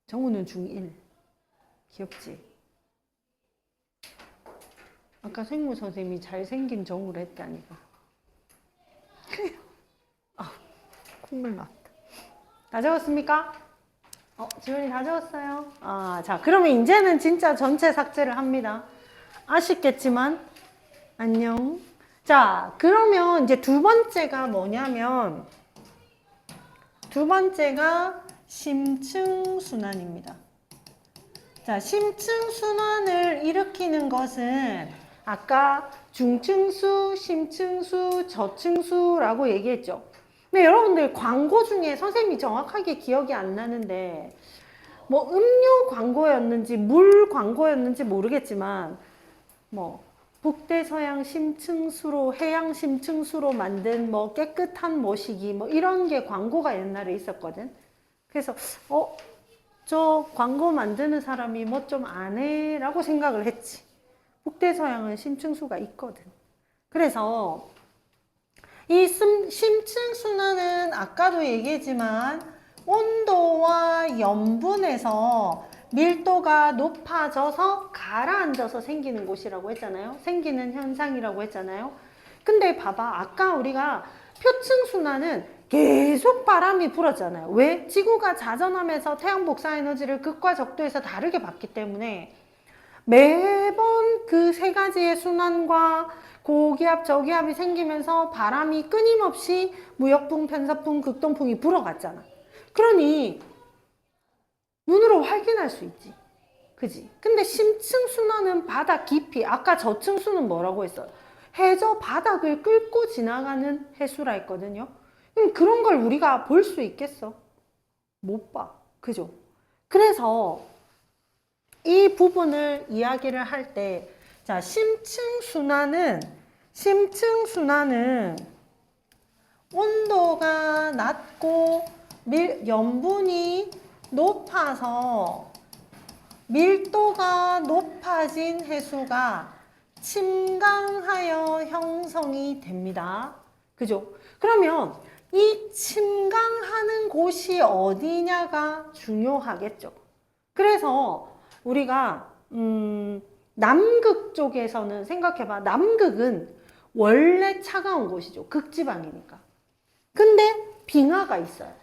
정우는 중1. 귀엽지? 아까 생무 선생님이 잘생긴 정우를 했다니까. 아, 콧물 났다. 다 적었습니까? 지원이 다 적었어요. 자, 그러면 이제는 진짜 전체 삭제를 합니다. 아쉽겠지만, 안녕. 자, 그러면 이제 두 번째가 뭐냐면, 두 번째가 심층순환입니다. 자, 심층순환을 일으키는 것은 아까 중층수, 심층수, 저층수라고 얘기했죠. 근데 여러분들 광고 중에 선생님이 정확하게 기억이 안 나는데 뭐 음료 광고였는지 물 광고였는지 모르겠지만 뭐 북대서양 심층수로 해양 심층수로 만든 뭐 깨끗한 모시기 뭐 이런 게 광고가 옛날에 있었거든. 그래서 저 광고 만드는 사람이 뭐 좀 아네 라고 생각을 했지. 북대서양은 심층수가 있거든. 그래서 이 심층순환은 아까도 얘기했지만 온도와 염분에서 밀도가 높아져서 가라앉아서 생기는 곳이라고 했잖아요. 생기는 현상이라고 했잖아요. 근데 봐봐, 아까 우리가 표층순환은 계속 바람이 불었잖아요. 왜? 지구가 자전하면서 태양 복사 에너지를 극과 적도에서 다르게 받기 때문에 매번 그 세 가지의 순환과 고기압, 저기압이 생기면서 바람이 끊임없이 무역풍, 편서풍, 극동풍이 불어갔잖아. 그러니 눈으로 확인할 수 있지. 그지? 근데 심층순환은 바다 깊이, 아까 저층수는 뭐라고 했어요? 해저 바닥을 끓고 지나가는 해수라 했거든요. 그럼 그런 걸 우리가 볼 수 있겠어? 못 봐. 그죠? 그래서 이 부분을 이야기를 할 때, 자, 심층순환은 온도가 낮고 염분이 높아서 밀도가 높아진 해수가 침강하여 형성이 됩니다. 그죠? 그러면 이 침강하는 곳이 어디냐가 중요하겠죠. 그래서 우리가 남극 쪽에서는 생각해봐. 남극은 원래 차가운 곳이죠. 극지방이니까. 근데 빙하가 있어요.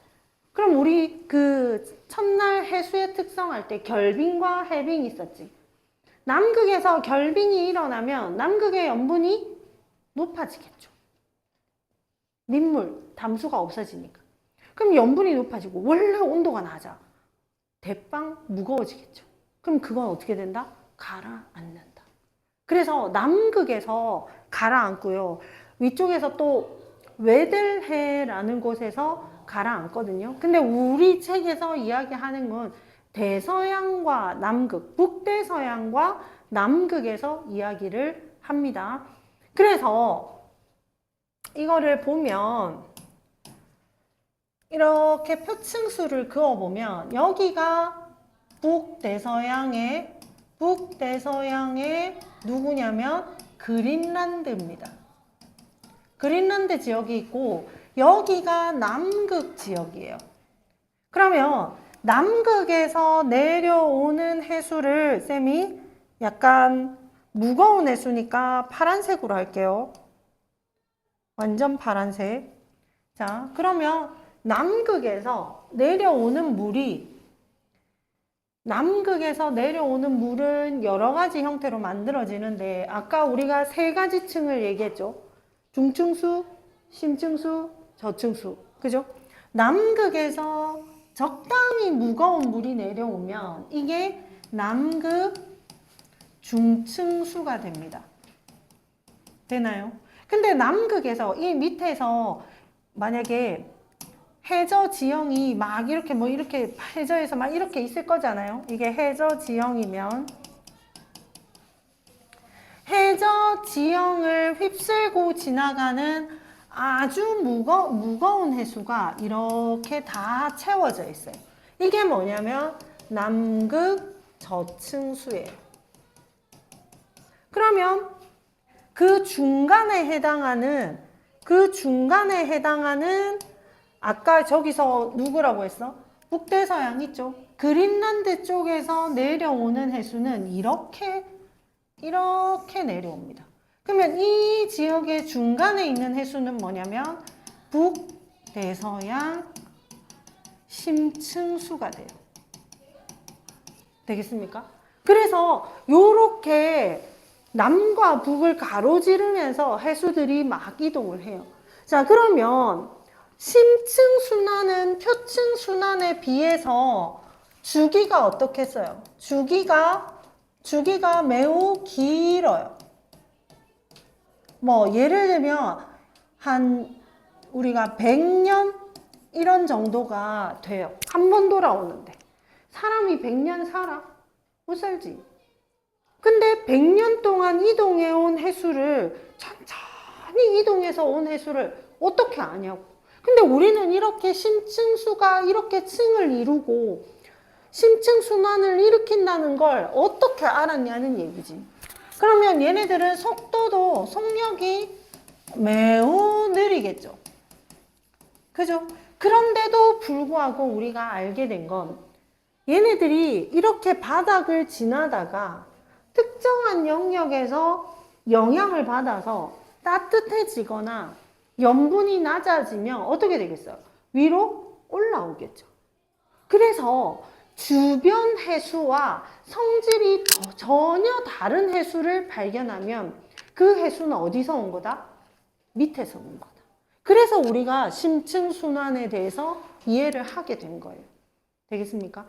그럼 우리 그 첫날 해수의 특성할 때 결빙과 해빙이 있었지. 남극에서 결빙이 일어나면 남극의 염분이 높아지겠죠. 민물, 담수가 없어지니까. 그럼 염분이 높아지고 원래 온도가 낮아. 대빵 무거워지겠죠. 그럼 그건 어떻게 된다? 가라앉는다. 그래서 남극에서 가라앉고요. 위쪽에서 또 웨델해라는 곳에서 가라앉거든요. 근데 우리 책에서 이야기하는 건 대서양과 남극, 북대서양과 남극에서 이야기를 합니다. 그래서 이거를 보면 이렇게 표층수를 그어보면 여기가 북대서양의 누구냐면 그린란드입니다. 그린란드 지역이 있고 여기가 남극 지역이에요. 그러면 남극에서 내려오는 해수를 쌤이 약간 무거운 해수니까 파란색으로 할게요. 완전 파란색. 자, 그러면 남극에서 내려오는 물은 여러 가지 형태로 만들어지는데 아까 우리가 세 가지 층을 얘기했죠. 중층수, 심층수, 저층수. 그죠? 남극에서 적당히 무거운 물이 내려오면 이게 남극 중층수가 됩니다. 되나요? 근데 남극에서 이 밑에서 만약에 해저 지형이 막 이렇게 뭐 이렇게 해저에서 막 이렇게 있을 거잖아요. 이게 해저 지형이면 해저 지형을 휩쓸고 지나가는 아주 무거운 해수가 이렇게 다 채워져 있어요. 이게 뭐냐면 남극 저층수예요. 그러면 그 중간에 해당하는 아까 저기서 누구라고 했어? 북대서양 있죠? 그린란드 쪽에서 내려오는 해수는 이렇게 내려옵니다. 그러면 이 지역의 중간에 있는 해수는 뭐냐면 북대서양 심층수가 돼요. 되겠습니까? 그래서 요렇게 남과 북을 가로지르면서 해수들이 막 이동을 해요. 자, 그러면 심층순환은 표층순환에 비해서 주기가 어떻겠어요? 주기가 매우 길어요. 뭐 예를 들면 우리가 100년 이런 정도가 돼요. 한 번 돌아오는데 사람이 100년 살아? 못 살지. 근데 100년 동안 이동해 온 해수를 천천히 이동해서 온 해수를 어떻게 아냐고. 근데 우리는 이렇게 심층수가 이렇게 층을 이루고 심층순환을 일으킨다는 걸 어떻게 알았냐는 얘기지. 그러면 얘네들은 속력이 매우 느리겠죠. 그죠? 그런데도 불구하고 우리가 알게 된 건 얘네들이 이렇게 바닥을 지나다가 특정한 영역에서 영향을 받아서 따뜻해지거나 염분이 낮아지면 어떻게 되겠어요? 위로 올라오겠죠. 그래서 주변 해수와 성질이 전혀 다른 해수를 발견하면 그 해수는 어디서 온 거다? 밑에서 온 거다. 그래서 우리가 심층순환에 대해서 이해를 하게 된 거예요. 되겠습니까?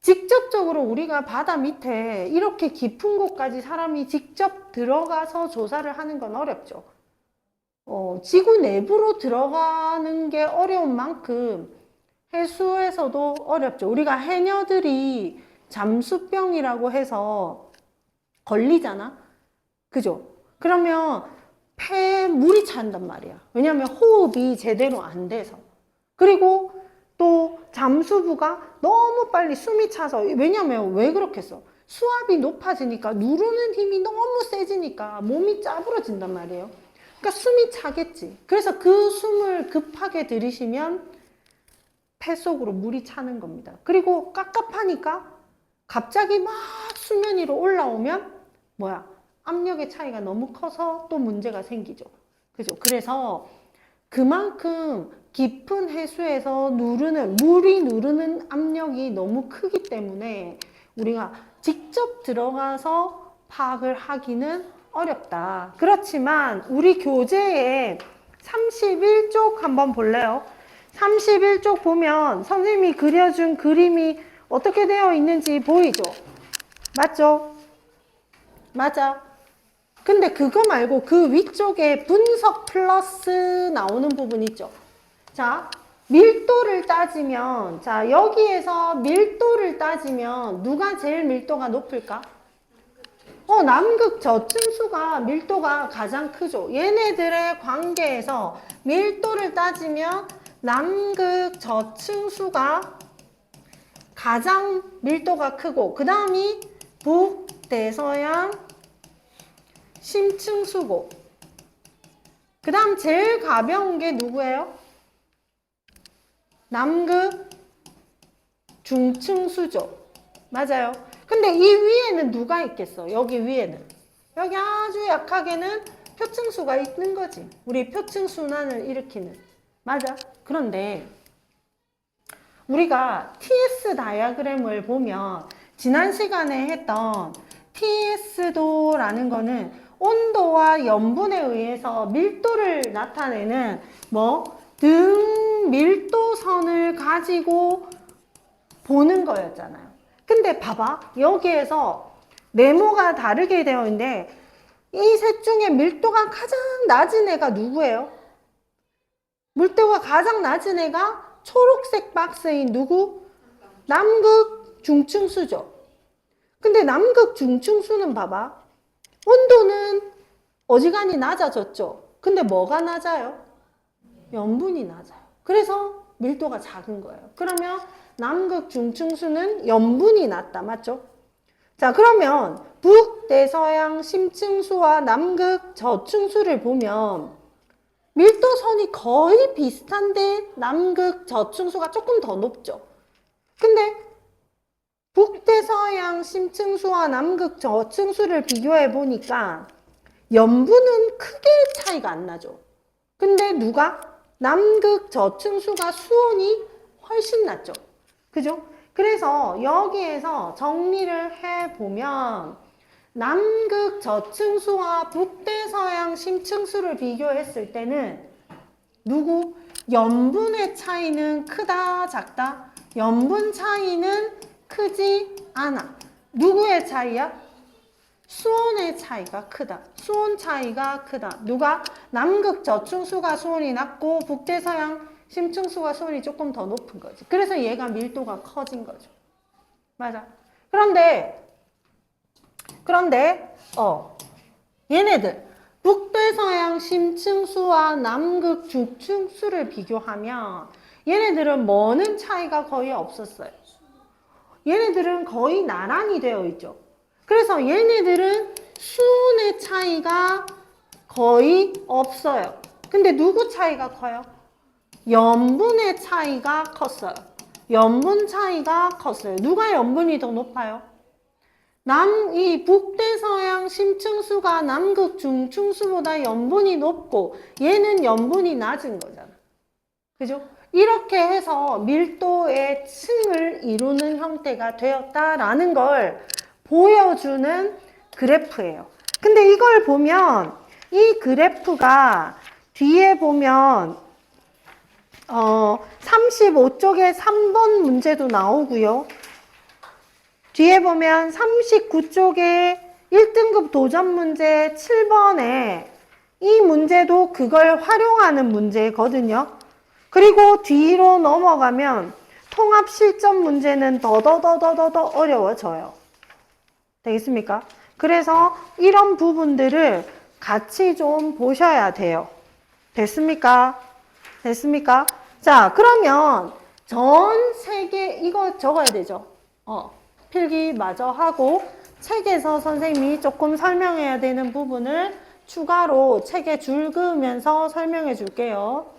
직접적으로 우리가 바다 밑에 이렇게 깊은 곳까지 사람이 직접 들어가서 조사를 하는 건 어렵죠. 지구 내부로 들어가는 게 어려운 만큼 해수에서도 어렵죠. 우리가 해녀들이 잠수병이라고 해서 걸리잖아. 그죠? 그러면 폐에 물이 찬단 말이야. 왜냐하면 호흡이 제대로 안 돼서. 그리고 또 잠수부가 너무 빨리 숨이 차서, 왜냐면 왜 그렇겠어? 수압이 높아지니까 누르는 힘이 너무 세지니까 몸이 짜부러진단 말이에요. 그러니까 숨이 차겠지. 그래서 그 숨을 급하게 들이쉬면 폐 속으로 물이 차는 겁니다. 그리고 깝깝하니까 갑자기 막 수면 위로 올라오면 압력의 차이가 너무 커서 또 문제가 생기죠. 그죠? 그래서 그만큼 깊은 해수에서 물이 누르는 압력이 너무 크기 때문에 우리가 직접 들어가서 파악을 하기는 어렵다. 그렇지만 우리 교재에 31쪽 한번 볼래요? 31쪽 보면 선생님이 그려준 그림이 어떻게 되어 있는지 보이죠? 맞죠? 맞아. 근데 그거 말고 그 위쪽에 분석 플러스 나오는 부분 있죠? 자, 밀도를 따지면, 자, 여기에서 밀도를 따지면 누가 제일 밀도가 높을까? 남극 저층수가 밀도가 가장 크죠. 얘네들의 관계에서 밀도를 따지면 남극 저층수가 가장 밀도가 크고, 그 다음이 북대서양 심층수고, 그 다음 제일 가벼운 게 누구예요? 남극 중층수죠. 맞아요. 근데 이 위에는 누가 있겠어? 여기 위에는. 여기 아주 약하게는 표층수가 있는 거지. 우리 표층순환을 일으키는. 맞아. 그런데 우리가 TS 다이어그램을 보면 지난 시간에 했던 TS도라는 거는 온도와 염분에 의해서 밀도를 나타내는 등 밀도선을 가지고 보는 거였잖아요. 근데 봐봐. 여기에서 네모가 다르게 되어 있는데 이 셋 중에 밀도가 가장 낮은 애가 누구예요? 밀도가 가장 낮은 애가 초록색 박스인 누구? 남극 중층수죠. 근데 남극 중층수는 봐봐. 온도는 어지간히 낮아졌죠. 근데 뭐가 낮아요? 염분이 낮아요. 그래서 밀도가 작은 거예요. 그러면 남극 중층수는 염분이 낮다. 맞죠? 자, 그러면 북대서양 심층수와 남극 저층수를 보면 밀도선이 거의 비슷한데 남극 저층수가 조금 더 높죠. 근데 북대서양 심층수와 남극 저층수를 비교해 보니까 염분은 크게 차이가 안 나죠. 근데 누가? 남극 저층수가 수온이 훨씬 낮죠. 그죠? 그래서 여기에서 정리를 해보면 남극 저층수와 북대서양 심층수를 비교했을 때는 누구? 염분의 차이는 크다, 작다? 염분 차이는 크지 않아. 누구의 차이야? 수온의 차이가 크다. 수온 차이가 크다. 누가? 남극 저층수가 수온이 낮고 북대서양 심층수가 수온이 조금 더 높은 거지. 그래서 얘가 밀도가 커진 거죠. 맞아. 그런데 얘네들 북대서양 심층수와 남극 중층수를 비교하면 얘네들은 뭐는 차이가 거의 없었어요. 얘네들은 거의 나란히 되어 있죠. 그래서 얘네들은 수온의 차이가 거의 없어요. 근데 누구 차이가 커요? 염분의 차이가 컸어요. 염분 차이가 컸어요. 누가 염분이 더 높아요? 이 북대서양 심층수가 남극 중층수보다 염분이 높고 얘는 염분이 낮은 거잖아. 그죠? 이렇게 해서 밀도의 층을 이루는 형태가 되었다라는 걸 보여주는 그래프예요. 근데 이걸 보면 이 그래프가 뒤에 보면 35쪽에 3번 문제도 나오고요. 뒤에 보면 39쪽에 1등급 도전 문제 7번에 이 문제도 그걸 활용하는 문제거든요. 그리고 뒤로 넘어가면 통합 실전 문제는 더더더더더 어려워져요. 되겠습니까? 그래서 이런 부분들을 같이 좀 보셔야 돼요. 됐습니까? 됐습니까? 자, 그러면 전 세계 이거 적어야 되죠. 필기 마저 하고 책에서 선생님이 조금 설명해야 되는 부분을 추가로 책에 줄 그으면서 설명해 줄게요.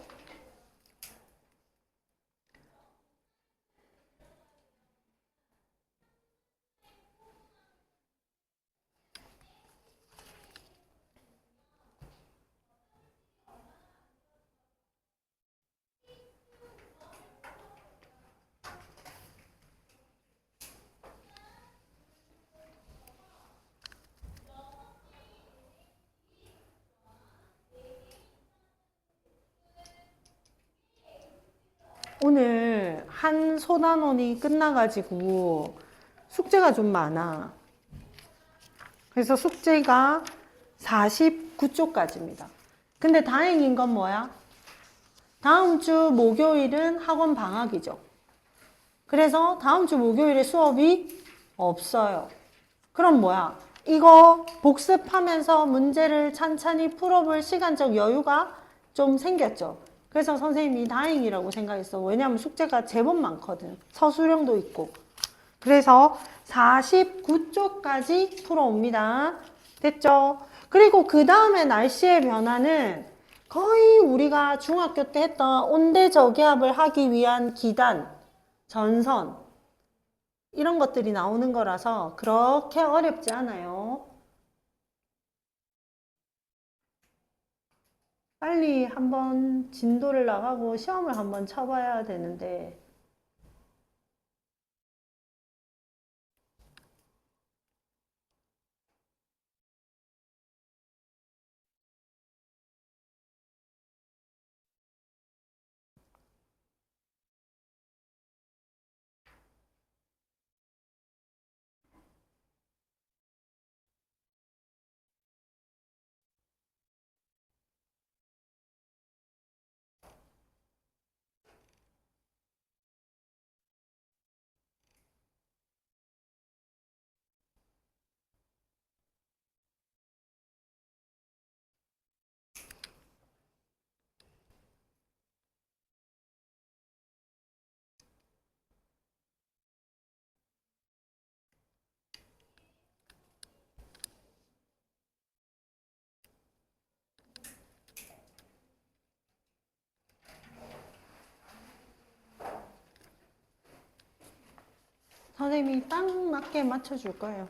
오늘 한 소단원이 끝나가지고 숙제가 좀 많아. 그래서 숙제가 49쪽까지입니다. 근데 다행인 건 뭐야? 다음 주 목요일은 학원 방학이죠. 그래서 다음 주 목요일에 수업이 없어요. 그럼 뭐야? 이거 복습하면서 문제를 찬찬히 풀어볼 시간적 여유가 좀 생겼죠. 그래서 선생님이 다행이라고 생각했어. 왜냐하면 숙제가 제법 많거든. 서술형도 있고. 그래서 49쪽까지 풀어옵니다. 됐죠? 그리고 그 다음에 날씨의 변화는 거의 우리가 중학교 때 했던 온대저기압을 하기 위한 기단, 전선 이런 것들이 나오는 거라서 그렇게 어렵지 않아요. 빨리 한번 진도를 나가고 시험을 한번 쳐봐야 되는데 선생님이 딱 맞게 맞춰줄 거예요.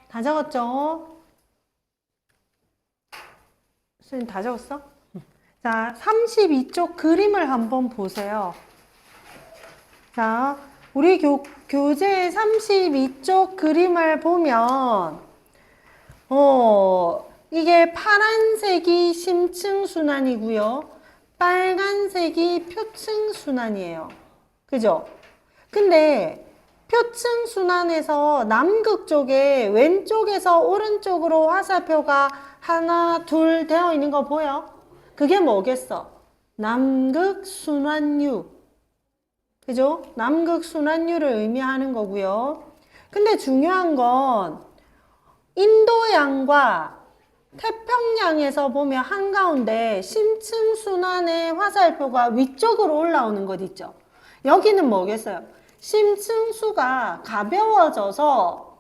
다 적었죠? 선생님 다 적었어? 자, 32쪽 그림을 한번 보세요. 자, 우리 교재 32쪽 그림을 보면, 이게 파란색이 심층순환이고요. 빨간색이 표층순환이에요. 그죠? 근데 표층순환에서 남극 쪽에 왼쪽에서 오른쪽으로 화살표가 하나, 둘 되어 있는 거 보여? 그게 뭐겠어? 남극순환유. 그죠? 남극순환유를 의미하는 거고요. 근데 중요한 건 인도양과 태평양에서 보면 한가운데 심층순환의 화살표가 위쪽으로 올라오는 것 있죠? 여기는 뭐겠어요? 심층수가 가벼워져서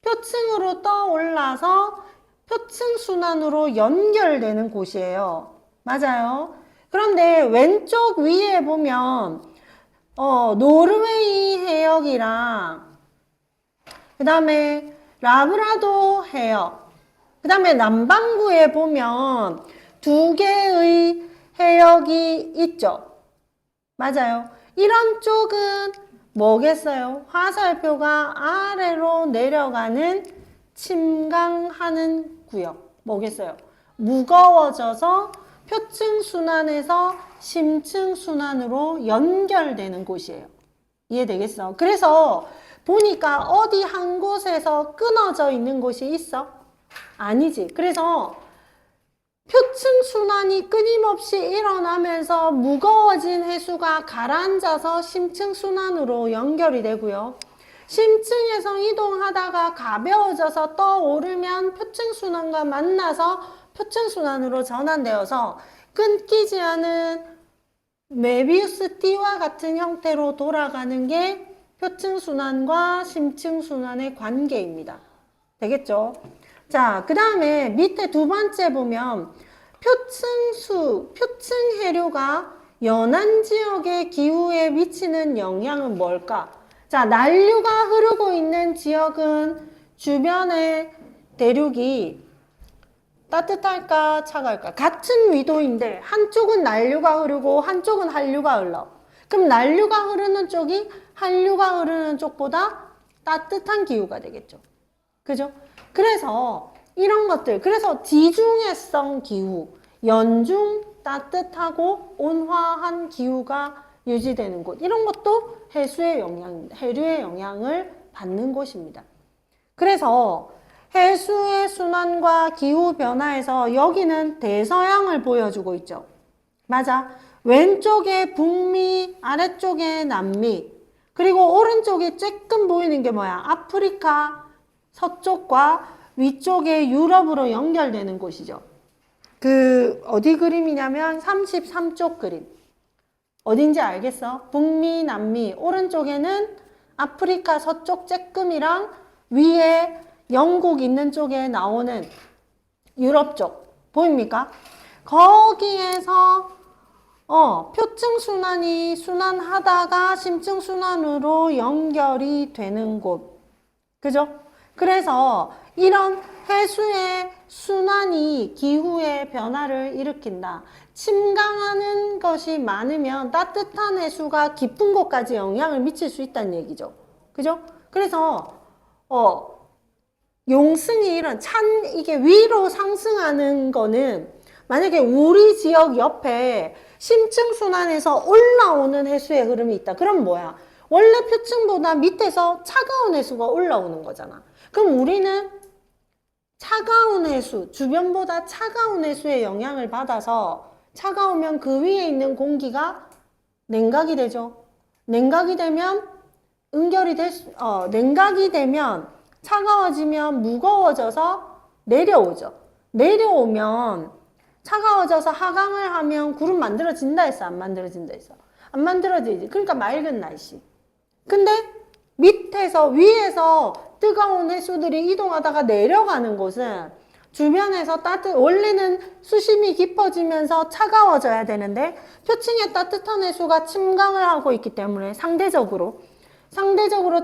표층으로 떠올라서 표층순환으로 연결되는 곳이에요. 맞아요. 그런데 왼쪽 위에 보면 노르웨이 해역이랑 그 다음에 라브라도 해역, 그 다음에 남반구에 보면 두 개의 해역이 있죠. 맞아요. 이런 쪽은 뭐겠어요? 화살표가 아래로 내려가는 침강하는 구역. 뭐겠어요? 무거워져서 표층순환에서 심층순환으로 연결되는 곳이에요. 이해되겠어? 그래서 보니까 어디 한 곳에서 끊어져 있는 곳이 있어? 아니지. 그래서 표층순환이 끊임없이 일어나면서 무거워진 해수가 가라앉아서 심층순환으로 연결이 되고요. 심층에서 이동하다가 가벼워져서 떠오르면 표층순환과 만나서 표층순환으로 전환되어서 끊기지 않은 메비우스 띠와 같은 형태로 돌아가는 게 표층순환과 심층순환의 관계입니다. 되겠죠? 자, 그 다음에 밑에 두 번째 보면 표층해류가 연안 지역의 기후에 미치는 영향은 뭘까? 자, 난류가 흐르고 있는 지역은 주변의 대륙이 따뜻할까 차가울까? 같은 위도인데 한쪽은 난류가 흐르고 한쪽은 한류가 흘러. 그럼 난류가 흐르는 쪽이 한류가 흐르는 쪽보다 따뜻한 기후가 되겠죠. 그죠? 그래서 이런 것들, 그래서 지중해성 기후, 연중 따뜻하고 온화한 기후가 유지되는 곳, 이런 것도 해류의 영향을 받는 곳입니다. 그래서 해수의 순환과 기후 변화에서 여기는 대서양을 보여주고 있죠. 맞아. 왼쪽에 북미, 아래쪽에 남미, 그리고 오른쪽에 쬐끔 보이는 게 뭐야? 아프리카 서쪽과 위쪽에 유럽으로 연결되는 곳이죠. 어디 그림이냐면 33쪽 그림. 어딘지 알겠어? 북미, 남미, 오른쪽에는 아프리카 서쪽 쬐끔이랑 위에 영국 있는 쪽에 나오는 유럽 쪽. 보입니까? 거기에서 표층순환이 순환하다가 심층순환으로 연결이 되는 곳. 그죠? 그래서 이런 해수의 순환이 기후의 변화를 일으킨다. 침강하는 것이 많으면 따뜻한 해수가 깊은 곳까지 영향을 미칠 수 있다는 얘기죠. 그죠? 그래서 용승이 이런 이게 위로 상승하는 거는 만약에 우리 지역 옆에 심층순환에서 올라오는 해수의 흐름이 있다. 그럼 뭐야? 원래 표층보다 밑에서 차가운 해수가 올라오는 거잖아. 그럼 우리는 차가운 해수, 주변보다 차가운 해수의 영향을 받아서 차가우면 그 위에 있는 공기가 냉각이 되죠. 냉각이 되면 냉각이 되면 차가워지면 무거워져서 내려오죠. 내려오면 차가워져서 하강을 하면 구름 만들어진다 했어? 안 만들어진다 했어? 안 만들어지지. 그러니까 맑은 날씨. 근데 위에서 뜨거운 해수들이 이동하다가 내려가는 곳은 주변에서 원래는 수심이 깊어지면서 차가워져야 되는데 표층에 따뜻한 해수가 침강을 하고 있기 때문에 상대적으로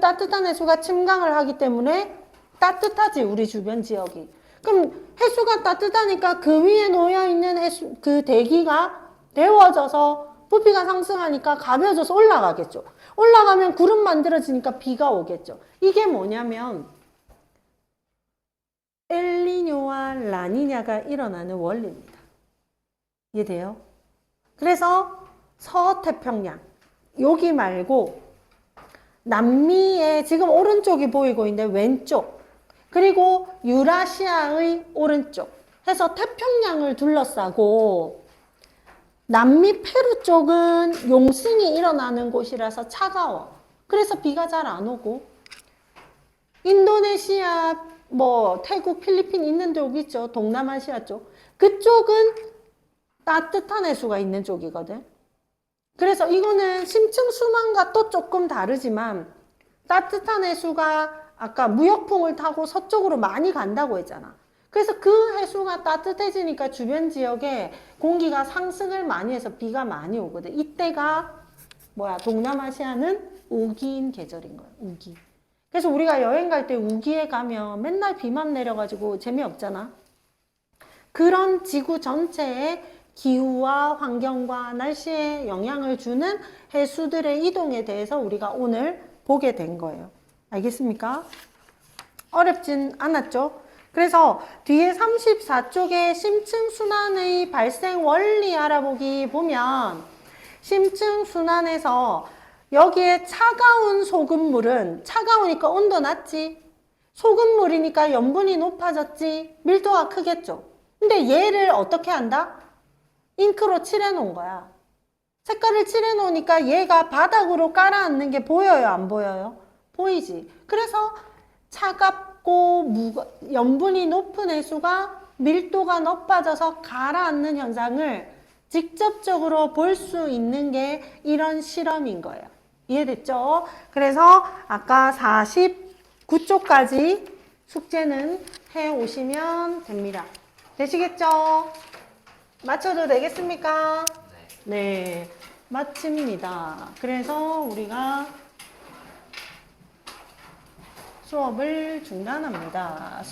따뜻한 해수가 침강을 하기 때문에 따뜻하지, 우리 주변 지역이. 그럼 해수가 따뜻하니까 그 위에 놓여있는 그 대기가 데워져서 부피가 상승하니까 가벼워져서 올라가겠죠. 올라가면 구름 만들어지니까 비가 오겠죠. 이게 뭐냐면 엘니뇨와 라니냐가 일어나는 원리입니다. 이해돼요? 그래서 서태평양, 여기 말고 남미의 지금 오른쪽이 보이고 있는데 왼쪽, 그리고 유라시아의 오른쪽 해서 태평양을 둘러싸고 남미 페루 쪽은 용승이 일어나는 곳이라서 차가워. 그래서 비가 잘 안 오고, 인도네시아, 태국, 필리핀 있는 쪽 있죠. 동남아시아 쪽. 그쪽은 따뜻한 해수가 있는 쪽이거든. 그래서 이거는 심층 순환과 또 조금 다르지만 따뜻한 해수가 아까 무역풍을 타고 서쪽으로 많이 간다고 했잖아. 그래서 그 해수가 따뜻해지니까 주변 지역에 공기가 상승을 많이 해서 비가 많이 오거든. 이때가 동남아시아는 우기인 계절인 거야. 우기. 그래서 우리가 여행 갈 때 우기에 가면 맨날 비만 내려가지고 재미없잖아. 그런 지구 전체에 기후와 환경과 날씨에 영향을 주는 해수들의 이동에 대해서 우리가 오늘 보게 된 거예요. 알겠습니까? 어렵진 않았죠? 그래서 뒤에 34쪽에 심층순환의 발생 원리 알아보기 보면 심층순환에서 여기에 차가운 소금물은 차가우니까 온도 낮지, 소금물이니까 염분이 높아졌지, 밀도가 크겠죠. 근데 얘를 어떻게 한다? 잉크로 칠해 놓은 거야. 색깔을 칠해 놓으니까 얘가 바닥으로 깔아앉는 게 보여요, 안 보여요? 보이지. 그래서 차갑고 염분이 높은 해수가 밀도가 높아져서 가라앉는 현상을 직접적으로 볼 수 있는 게 이런 실험인 거예요. 이해됐죠? 그래서 아까 49쪽까지 숙제는 해 오시면 됩니다. 되시겠죠? 맞춰도 되겠습니까? 네, 마칩니다. 그래서 우리가 수업을 중단합니다.